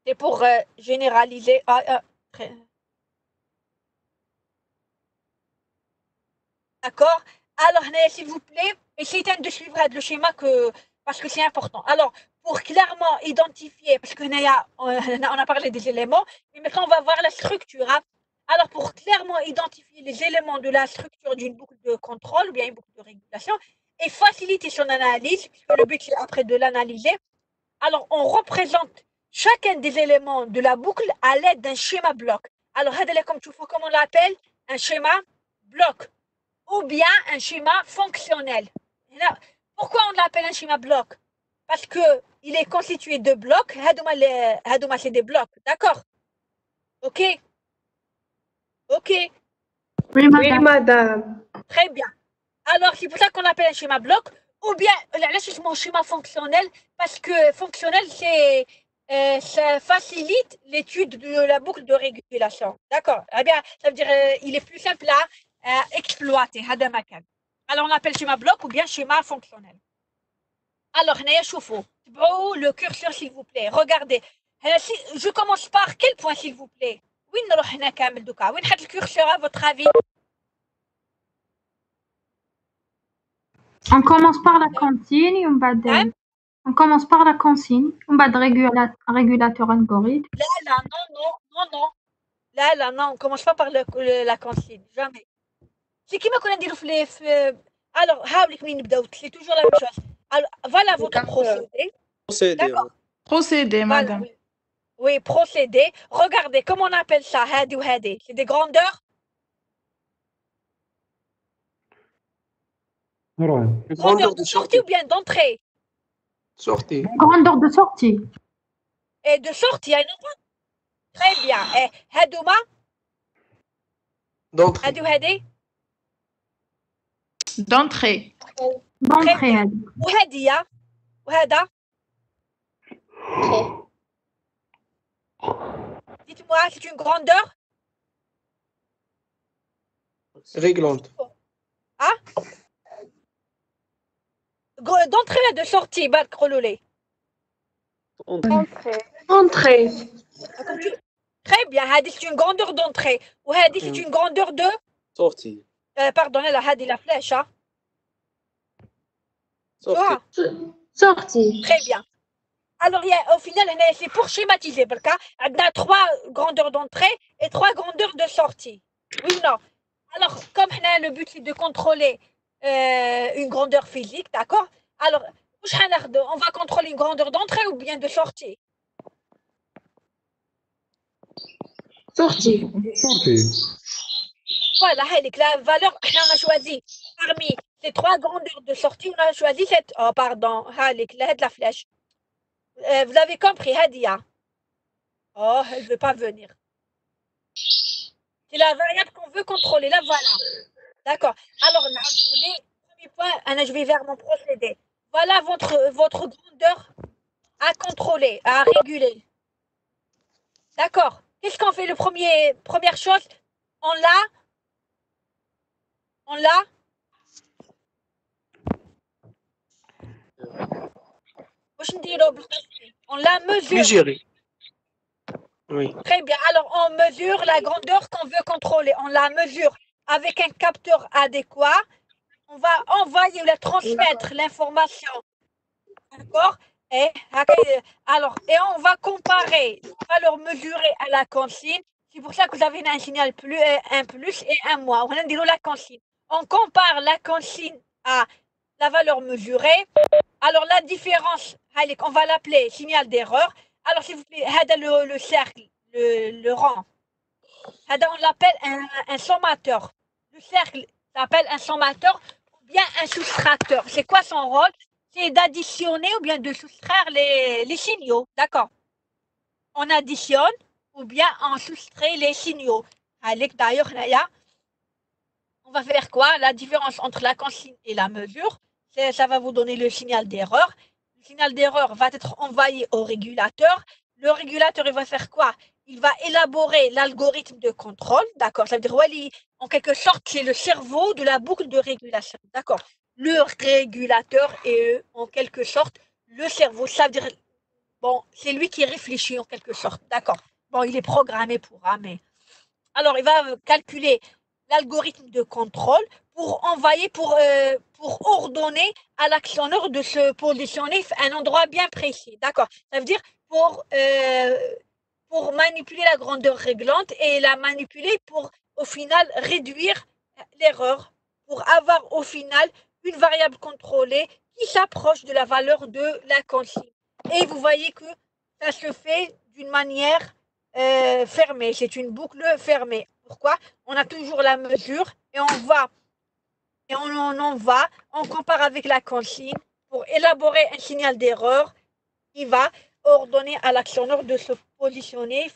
c'est pour généraliser. D'accord? Alors, s'il vous plaît, essayez de suivre le schéma parce que c'est important. Alors, pour clairement identifier, parce que on a parlé des éléments, mais maintenant on va voir la structure. Hein. Alors, pour clairement identifier les éléments de la structure d'une boucle de contrôle ou bien une boucle de régulation et faciliter son analyse, puisque le but c'est après de l'analyser, alors on représente chacun des éléments de la boucle à l'aide d'un schéma bloc. Alors, comment on l'appelle? Un schéma bloc. Ou bien un schéma fonctionnel. Pourquoi on l'appelle un schéma bloc? Parce qu'il est constitué de blocs. Hadouma, c'est des blocs. D'accord? OK? Ok,
Oui, madame.
très bien. Alors, c'est pour ça qu'on appelle un schéma bloc, ou bien, là, c'est mon schéma fonctionnel, parce que fonctionnel, ça facilite l'étude de la boucle de régulation. D'accord. Eh bien, ça veut dire il est plus simple à exploiter. هذا مكان. Alors, on appelle schéma bloc ou bien schéma fonctionnel. Alors, هنايا شوفوا. تبعوا le curseur, s'il vous plaît. Regardez. Je commence par quel point, s'il vous plaît? وين نروح هنا كامل دوكا؟ وين حط الكورسور à votre avis؟
On commence par la consigne,
Hein?
on commence par la consigne, on va de régulateur algorithme.
Là, non. Là, non, on commence pas par la consigne, jamais. C'est qui m'a connaît dire alors, c'est toujours la même chose. Alors, voilà votre procédé.
Procédé.
D'accord.
Procédé,
Voilà,
madame.
oui, procédé. Regardez, comment on appelle ça? Hadi ou hadi. C'est des grandeurs?
راه
Grandeur de sortie ou bien d'entrée?
Sortie.
Grandeur de sortie.
Et de sortie, hein, non? Très bien. Et hadouma?
D'entrée.
Hadi ou hadi?
D'entrée.
D'entrée.
Ou hadia? Ou hada? Dites-moi, c'est une grandeur?
Réglante.
Ah? D'entrée là, de sortie, bark relolé.
Entrée.
Très bien, hadi c'est une grandeur d'entrée. Ou hadi c'est une grandeur de...
Sortie.
Pardonnez, la hadi la flèche, hein.
Sortie.
Sortie.
Très bien. Alors, au final, c'est pour schématiser, parce qu'on a 3 grandeurs d'entrée et 3 grandeurs de sortie. Oui ou non? Alors, comme le but c'est de contrôler une grandeur physique, d'accord? Alors, on va contrôler une grandeur d'entrée ou bien de sortie?
Sortie.
sortie.
Voilà, la valeur, on a choisi parmi les 3 grandeurs de sortie, on a choisi cette. Oh, pardon, la flèche. Vous avez compris, Hadia? Oh, elle ne veut pas venir. C'est la variable qu'on veut contrôler, là, voilà. D'accord. Alors, premier point, je vais vers mon procédé. Voilà votre grandeur à contrôler, à réguler. D'accord. Qu'est-ce qu'on fait? Première chose, on l'a. On la mesure.
Mesurer. Oui.
Très bien. Alors, on mesure la grandeur qu'on veut contrôler. On la mesure avec un capteur adéquat. On va envoyer ou transmettre l'information. D'accord? Et on va comparer. On va leur mesurer à la consigne. C'est pour ça que vous avez un signal un plus et un moins. On va dire la consigne. On compare la consigne à la valeur mesurée. Alors, la différence, on va l'appeler signal d'erreur. Alors, s'il vous plaît, le cercle, le rang. On l'appelle un sommateur. Le cercle s'appelle un sommateur ou bien un soustracteur. C'est quoi son rôle? C'est d'additionner ou bien de soustraire les signaux. D'accord? On additionne ou bien on soustrait les signaux. D'ailleurs, on va faire quoi? La différence entre la consigne et la mesure, ça va vous donner le signal d'erreur. Le signal d'erreur va être envoyé au régulateur. Le régulateur, il va faire quoi? Il va élaborer l'algorithme de contrôle. D'accord? Ça veut dire, en quelque sorte, c'est le cerveau de la boucle de régulation. D'accord? Le régulateur est, en quelque sorte, le cerveau. Ça veut dire, bon, c'est lui qui réfléchit, en quelque sorte. D'accord? Bon, il est programmé pour, mais... Alors, il va calculer l'algorithme de contrôle pour envoyer, pour ordonner à l'actionneur de se positionner à un endroit bien précis. D'accord? Ça veut dire pour manipuler la grandeur réglante et la manipuler pour, au final, réduire l'erreur, pour avoir, au final, une variable contrôlée qui s'approche de la valeur de la consigne. Et vous voyez que ça se fait d'une manière fermée. C'est une boucle fermée. Pourquoi? On a toujours la mesure et on compare avec la consigne pour élaborer un signal d'erreur qui va ordonner à l'actionneur de se positionner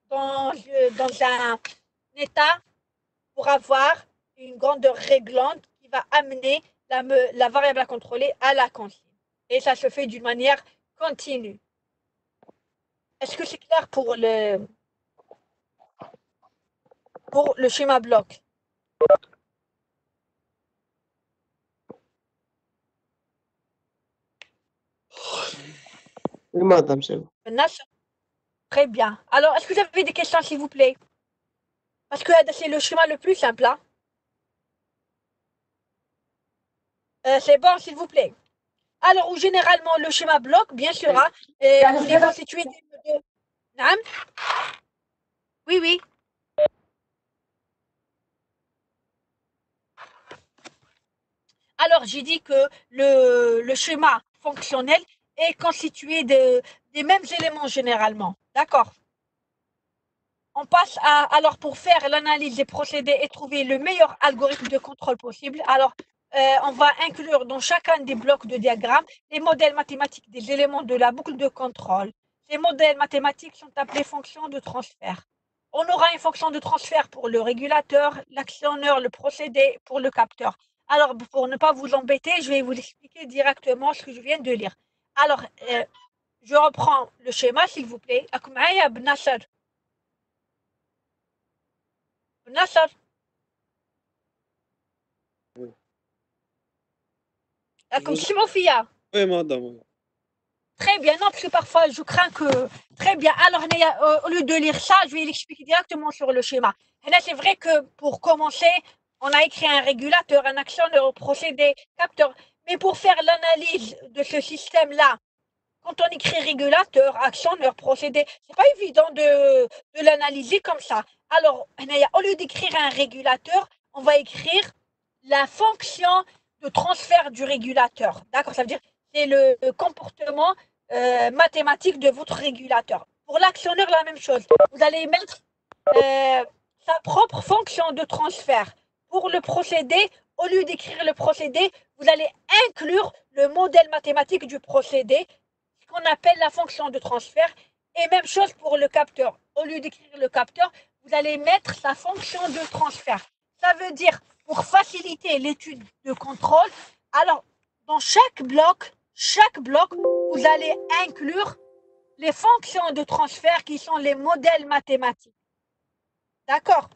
dans état pour avoir une grandeur réglante qui va amener la variable à contrôler à la consigne. Et ça se fait d'une manière continue. Est-ce que c'est clair pour le schéma bloc?
Oui, madame, c'est bon.
Très bien. Alors, est-ce que vous avez des questions, s'il vous plaît? Parce que c'est le schéma le plus simple. Hein? C'est bon, s'il vous plaît. Alors, où généralement, le schéma bloc, bien sûr, hein, il est constitué de... Naam? Oui, oui. Alors, j'ai dit que le schéma fonctionnel est constitué des mêmes éléments généralement. D'accord? On passe à, alors pour faire l'analyse des procédés et trouver le meilleur algorithme de contrôle possible, alors on va inclure dans chacun des blocs de diagramme les modèles mathématiques des éléments de la boucle de contrôle. Ces modèles mathématiques sont appelés fonctions de transfert. On aura une fonction de transfert pour le régulateur, l'actionneur, le procédé, pour le capteur. Alors, pour ne pas vous embêter, je vais vous expliquer directement ce que je viens de lire. Alors, je reprends le schéma, s'il vous plaît. Nasser. Comme Simofia.
Oui, madame.
Très bien, non, parce que parfois je crains que. Très bien, alors au lieu de lire ça, je vais l'expliquer directement sur le schéma. Et là, c'est vrai que pour commencer, on a écrit un régulateur, un actionneur, procédé, capteur. Mais pour faire l'analyse de ce système-là, quand on écrit régulateur, actionneur, procédé, c'est pas évident de l'analyser comme ça. Alors, au lieu d'écrire un régulateur, on va écrire la fonction de transfert du régulateur. D'accord? Ça veut dire c'est le comportement mathématique de votre régulateur. Pour l'actionneur, la même chose. Vous allez mettre sa propre fonction de transfert. Pour le procédé, au lieu d'écrire le procédé, vous allez inclure le modèle mathématique du procédé, ce qu'on appelle la fonction de transfert. Et même chose pour le capteur. Au lieu d'écrire le capteur, vous allez mettre sa fonction de transfert. Ça veut dire, pour faciliter l'étude de contrôle, alors dans chaque bloc, vous allez inclure les fonctions de transfert qui sont les modèles mathématiques. D'accord?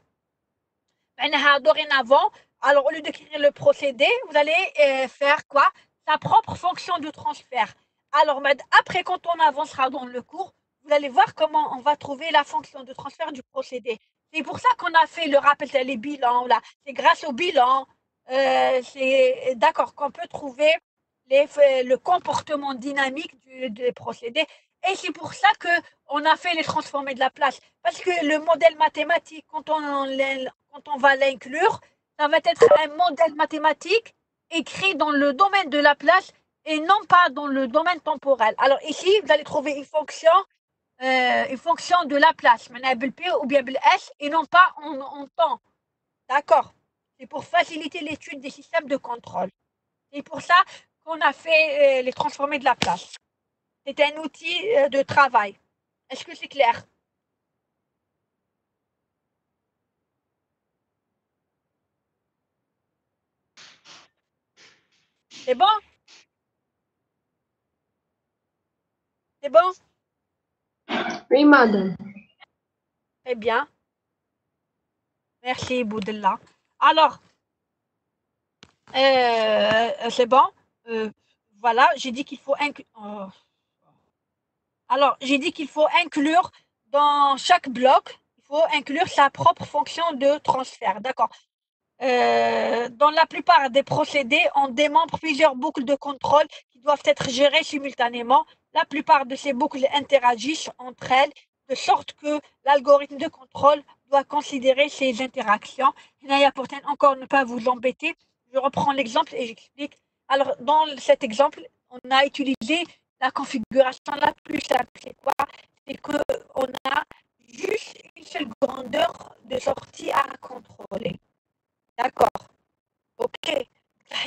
Dorénavant, alors au lieu d'écrire le procédé, vous allez faire quoi? Sa propre fonction de transfert. Alors après, quand on avancera dans le cours, vous allez voir comment on va trouver la fonction de transfert du procédé. C'est pour ça qu'on a fait le rappel, les bilans, là. C'est grâce au bilan, c'est d'accord qu'on peut trouver le comportement dynamique des procédés. Et c'est pour ça qu'on a fait les transformés de Laplace. Parce que le modèle mathématique, quand on va l'inclure, ça va être un modèle mathématique écrit dans le domaine de Laplace et non pas dans le domaine temporel. Alors ici, vous allez trouver une fonction de Laplace, P ou bien S, et non pas en temps. D'accord? C'est pour faciliter l'étude des systèmes de contrôle. C'est pour ça qu'on a fait les transformés de Laplace. C'est un outil de travail. Est-ce que c'est clair? C'est bon? C'est bon?
Oui, madame.
Très bien. Merci, Boudella. Alors, c'est bon? Voilà, j'ai dit qu'il faut inclure. Alors, j'ai dit qu'il faut inclure dans chaque bloc, il faut inclure sa propre fonction de transfert. D'accord. Dans la plupart des procédés, on démembre plusieurs boucles de contrôle qui doivent être gérées simultanément. La plupart de ces boucles interagissent entre elles, de sorte que l'algorithme de contrôle doit considérer ces interactions. Naya, pour encore ne pas vous embêter, je reprends l'exemple et j'explique. Alors, dans cet exemple, on a utilisé la configuration la plus simple. C'est quoi? C'est qu'on a juste une seule grandeur de sortie à contrôler. D'accord. Ok.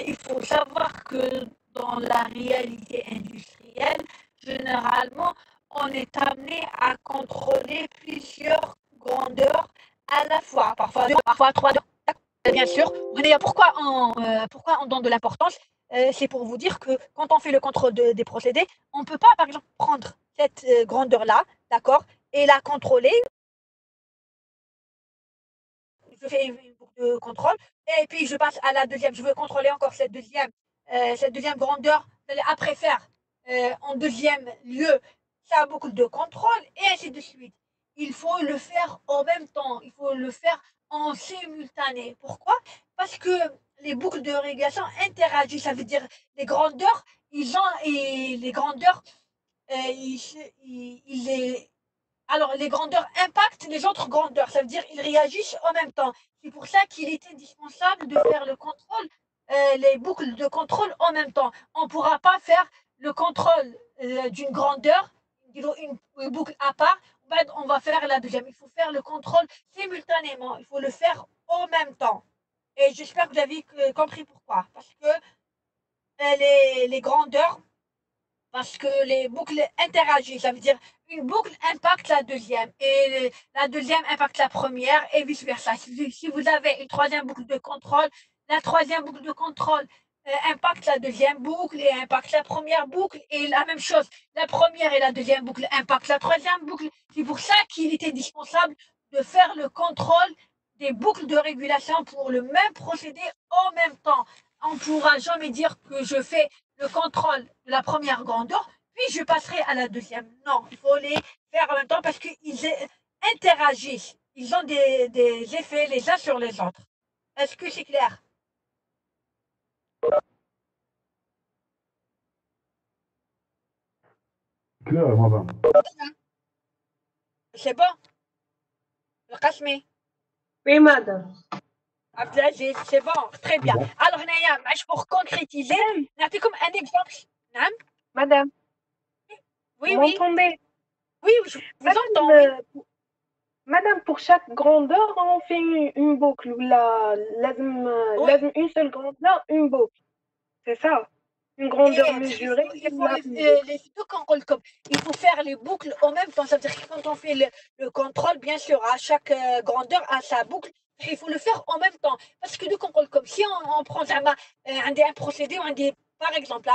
Il faut savoir que dans la réalité industrielle, généralement, on est amené à contrôler plusieurs grandeurs à la fois, parfois 2, parfois 3. Bien sûr. Pourquoi on donne de l'importance? C'est pour vous dire que quand on fait le contrôle des procédés, on ne peut pas, par exemple, prendre cette grandeur-là, d'accord, et la contrôler. Je fais une boucle de contrôle, et puis je passe à la deuxième. Je veux contrôler encore cette deuxième grandeur. Vous allez après faire en deuxième lieu sa boucle de contrôle, et ainsi de suite. Il faut le faire en même temps. Il faut le faire en simultané. Pourquoi? Parce que les boucles de régulation interagissent. Ça veut dire les grandeurs, les grandeurs, alors les grandeurs impactent les autres grandeurs. Ça veut dire ils réagissent en même temps. C'est pour ça qu'il est indispensable de faire le contrôle, les boucles de contrôle en même temps. On ne pourra pas faire le contrôle d'une grandeur, une boucle à part. On va faire la deuxième. Il faut faire le contrôle simultanément. Il faut le faire en même temps. Et j'espère que vous avez compris pourquoi. Parce que les grandeurs, parce que les boucles interagissent. Ça veut dire une boucle impacte la deuxième et la deuxième impacte la première et vice-versa. Si vous avez une troisième boucle de contrôle, la troisième boucle de contrôle impacte la deuxième boucle et impacte la première boucle et la même chose. La première et la deuxième boucle impactent la troisième boucle. C'est pour ça qu'il est indispensable de faire le contrôle des boucles de régulation pour le même procédé en même temps. On ne pourra jamais dire que je fais le contrôle de la première grandeur, puis je passerai à la deuxième. Non, il faut les faire en même temps parce qu'ils interagissent. Ils ont des effets les uns sur les autres. Est-ce que c'est clair?
Clair, madame.
C'est bon? Le Kasmi?
Oui, madame.
Abdelaziz, c'est bon, très bien. Alors, Naya, pour concrétiser, comme un exemple.
Madame,
Oui,
vous
oui.
m'entendez?
Oui, je vous entends. Oui.
Madame, pour chaque grandeur, on fait une boucle. لازم une seule grandeur, une boucle. C'est ça. Une grandeur mesurée.
Il faut faire les boucles en même temps. Ça veut dire que quand on fait le contrôle, bien sûr, à chaque grandeur a sa boucle. Il faut le faire en même temps. Parce que le contrôle, comme si on prend un procédé, par exemple,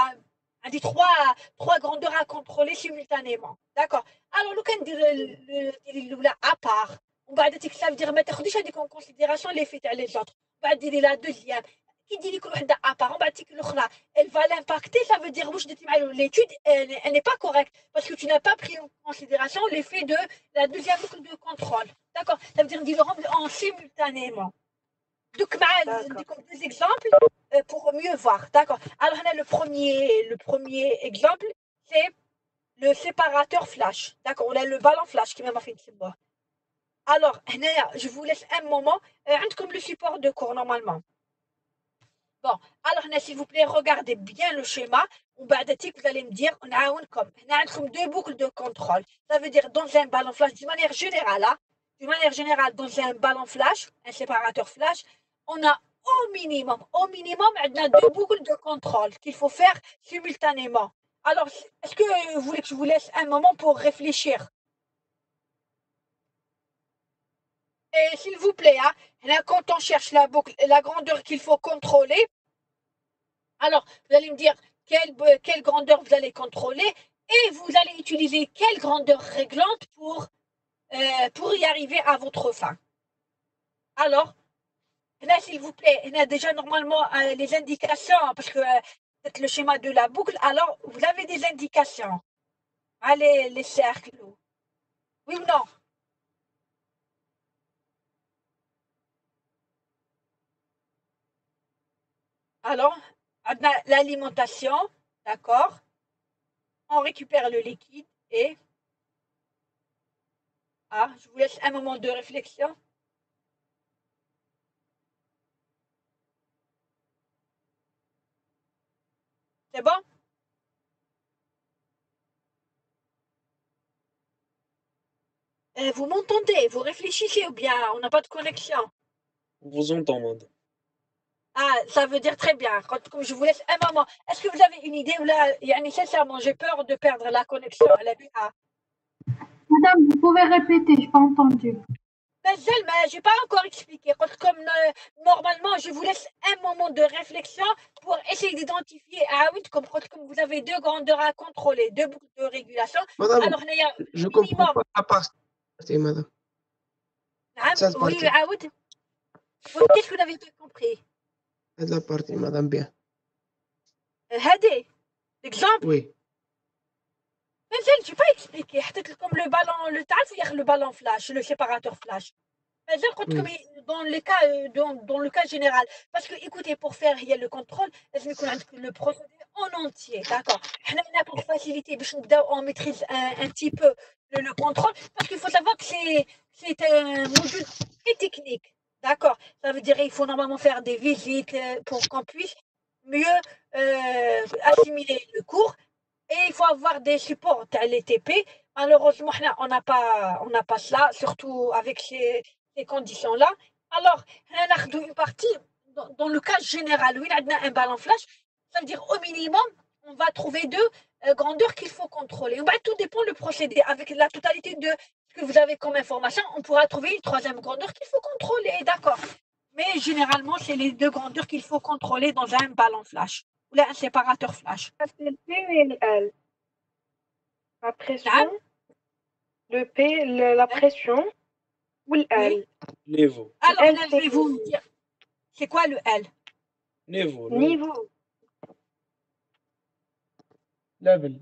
on dit trois grandeurs à contrôler simultanément. D'accord. Alors, le cas de à part, ça veut dire mettre en considération les faits les autres. On va dire la deuxième. Qui dit que à part, elle va l'impacter, ça veut dire l'étude elle n'est pas correcte parce que tu n'as pas pris en considération l'effet de la deuxième boucle de contrôle. D'accord. Ça veut dire en simultanément. Donc, deux exemples pour mieux voir. D'accord. Alors, on a le premier exemple, c'est le séparateur flash. D'accord. On a le ballon flash qui m'a fait une fois. Alors, je vous laisse un moment. Comme le support de cours normalement. Bon, alors, s'il vous plaît, regardez bien le schéma. Vous allez me dire, on a comme deux boucles de contrôle. Ça veut dire dans un ballon flash, d'une manière générale, dans un ballon flash, un séparateur flash, on a au minimum, on a deux boucles de contrôle qu'il faut faire simultanément. Alors, est-ce que vous voulez que je vous laisse un moment pour réfléchir? Et s'il vous plaît, quand on cherche la boucle, la grandeur qu'il faut contrôler, alors vous allez me dire quelle grandeur vous allez contrôler et vous allez utiliser quelle grandeur réglante pour y arriver à votre fin. Alors, là, s'il vous plaît, il y a déjà normalement les indications, parce que c'est le schéma de la boucle, alors vous avez des indications. Allez, les cercles. Oui ou non? Alors, l'alimentation, d'accord. On récupère le liquide et... je vous laisse un moment de réflexion. C'est bon? Vous m'entendez? Vous réfléchissez ou bien on n'a pas de connexion?
On vous entend, madame.
Ça veut dire très bien. Comme je vous laisse un moment. Est-ce que vous avez une idée ou là, sincèrement, j'ai peur de perdre la connexion à la BA.
Madame, vous pouvez répéter, je n'ai pas entendu.
Mais j'ai pas encore expliqué. Comme normalement, je vous laisse un moment de réflexion pour essayer d'identifier. Ah oui, comme vous avez deux grandeurs à contrôler, deux boucles de régulation.
Madame,
Alors, il y a
je comprends
minimum.
pas la partie, madame. Cette
Oui,
partie.
ah oui. Qu'est-ce que vous n'avez pas compris?
La partie, madame, bien.
Hadé, l'exemple.
Oui.
Mais je n'ai pas expliqué. Comme le ballon, le ballon flash, le séparateur flash.
Oui.
Dans le cas général. Parce que, écoutez, pour faire le contrôle, le procédé en entier. D'accord. Pour faciliter, on maîtrise un petit peu le contrôle. Parce qu'il faut savoir que c'est un module très technique. D'accord. Ça veut dire qu'il faut normalement faire des visites pour qu'on puisse mieux assimiler le cours. Et il faut avoir des supports à l'ETP. Malheureusement, on n'a pas cela, surtout avec ces conditions-là. Alors, on a une partie, dans le cas général, où il y a un ballon flash, ça veut dire au minimum, on va trouver deux grandeurs qu'il faut contrôler. Tout dépend du procédé. Avec la totalité de ce que vous avez comme information, on pourra trouver une troisième grandeur qu'il faut contrôler. D'accord. Mais généralement, c'est les deux grandeurs qu'il faut contrôler dans un ballon flash ou un séparateur flash.
C'est le P et le L. La pression, le P, la pression ou le L.
Niveau.
Alors,
L,
je vais vous dire, c'est quoi le L?
Niveau.
Level.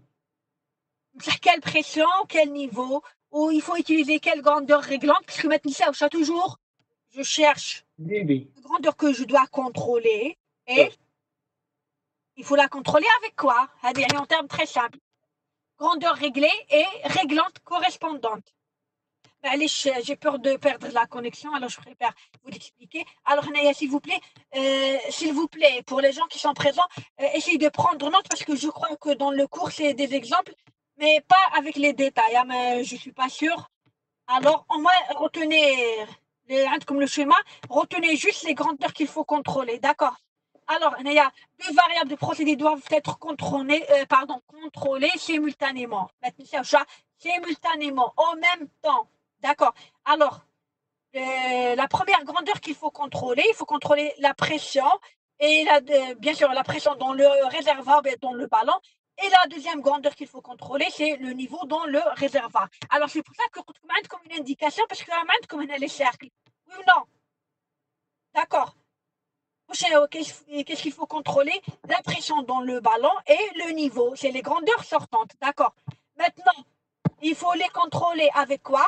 Quelle pression, quel niveau, ou il faut utiliser quelle grandeur réglante, puisque maintenant, ça, toujours, je cherche
débit.
la grandeur que je dois contrôler, et il faut la contrôler avec quoi? En termes très simples. Grandeur réglée et réglante correspondante. Allez, j'ai peur de perdre la connexion, alors je préfère vous l'expliquer. Alors, Naya, s'il vous plaît, pour les gens qui sont présents, essayez de prendre note parce que je crois que dans le cours, c'est des exemples, mais pas avec les détails, mais je ne suis pas sûre. Alors, au moins, retenez, comme le schéma, retenez juste les grandeurs qu'il faut contrôler, d'accord? Alors, Naya, deux variables de procédé doivent être contrôlées simultanément. Simultanément, en même temps. D'accord. Alors, la première grandeur qu'il faut contrôler, il faut contrôler la pression et bien sûr la pression dans le réservoir, dans le ballon. Et la deuxième grandeur qu'il faut contrôler, c'est le niveau dans le réservoir. Alors, c'est pour ça que je comme une indication, parce que je comme un cercle. Oui ou non? D'accord. Qu'est-ce qu'il faut contrôler? La pression dans le ballon et le niveau. C'est les grandeurs sortantes. D'accord. Maintenant, il faut les contrôler avec quoi?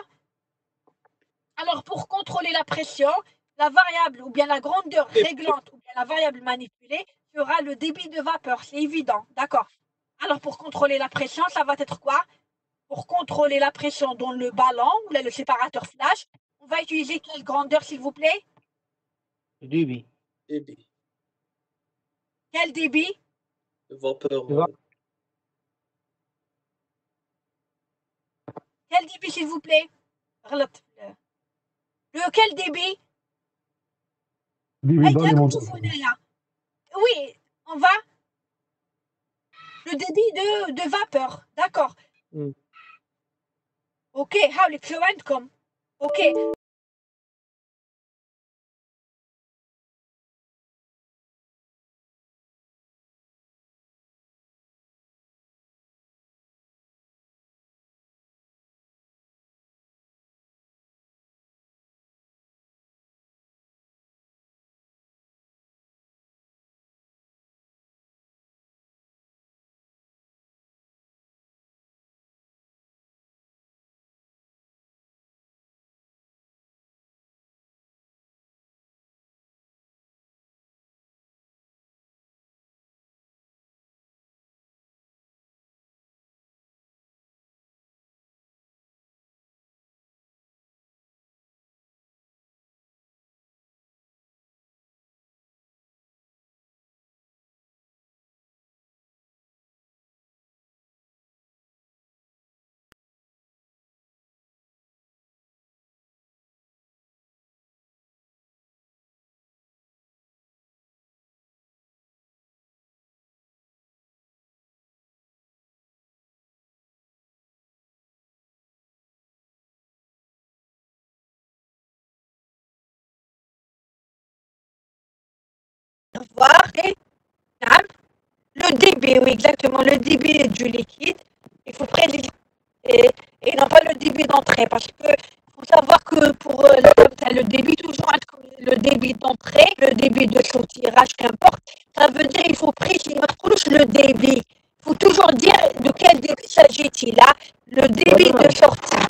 Alors, pour contrôler la pression, la variable ou bien la grandeur réglante ou bien la variable manipulée sera le débit de vapeur. C'est évident. D'accord. Alors, pour contrôler la pression, ça va être quoi? Pour contrôler la pression dans le ballon ou le séparateur flash, on va utiliser quelle grandeur, s'il vous plaît?
Débit.
Débit.
Quel débit?
Vapeur.
Quel débit, s'il vous plaît? Quel débit?
Débit d'alimentation.
Oui, on va. Le débit de vapeur, d'accord. Ok, حاولي شو عندكم؟ Ok. savoir le débit, oui, exactement, le débit du liquide. Il faut préciser et non pas le débit d'entrée parce que faut savoir que pour le débit, toujours entre le débit d'entrée, le débit de soutirage, qu'importe, ça veut dire il faut préciser le débit. Il faut toujours dire de quel débit s'agit-il là, le débit de sortie.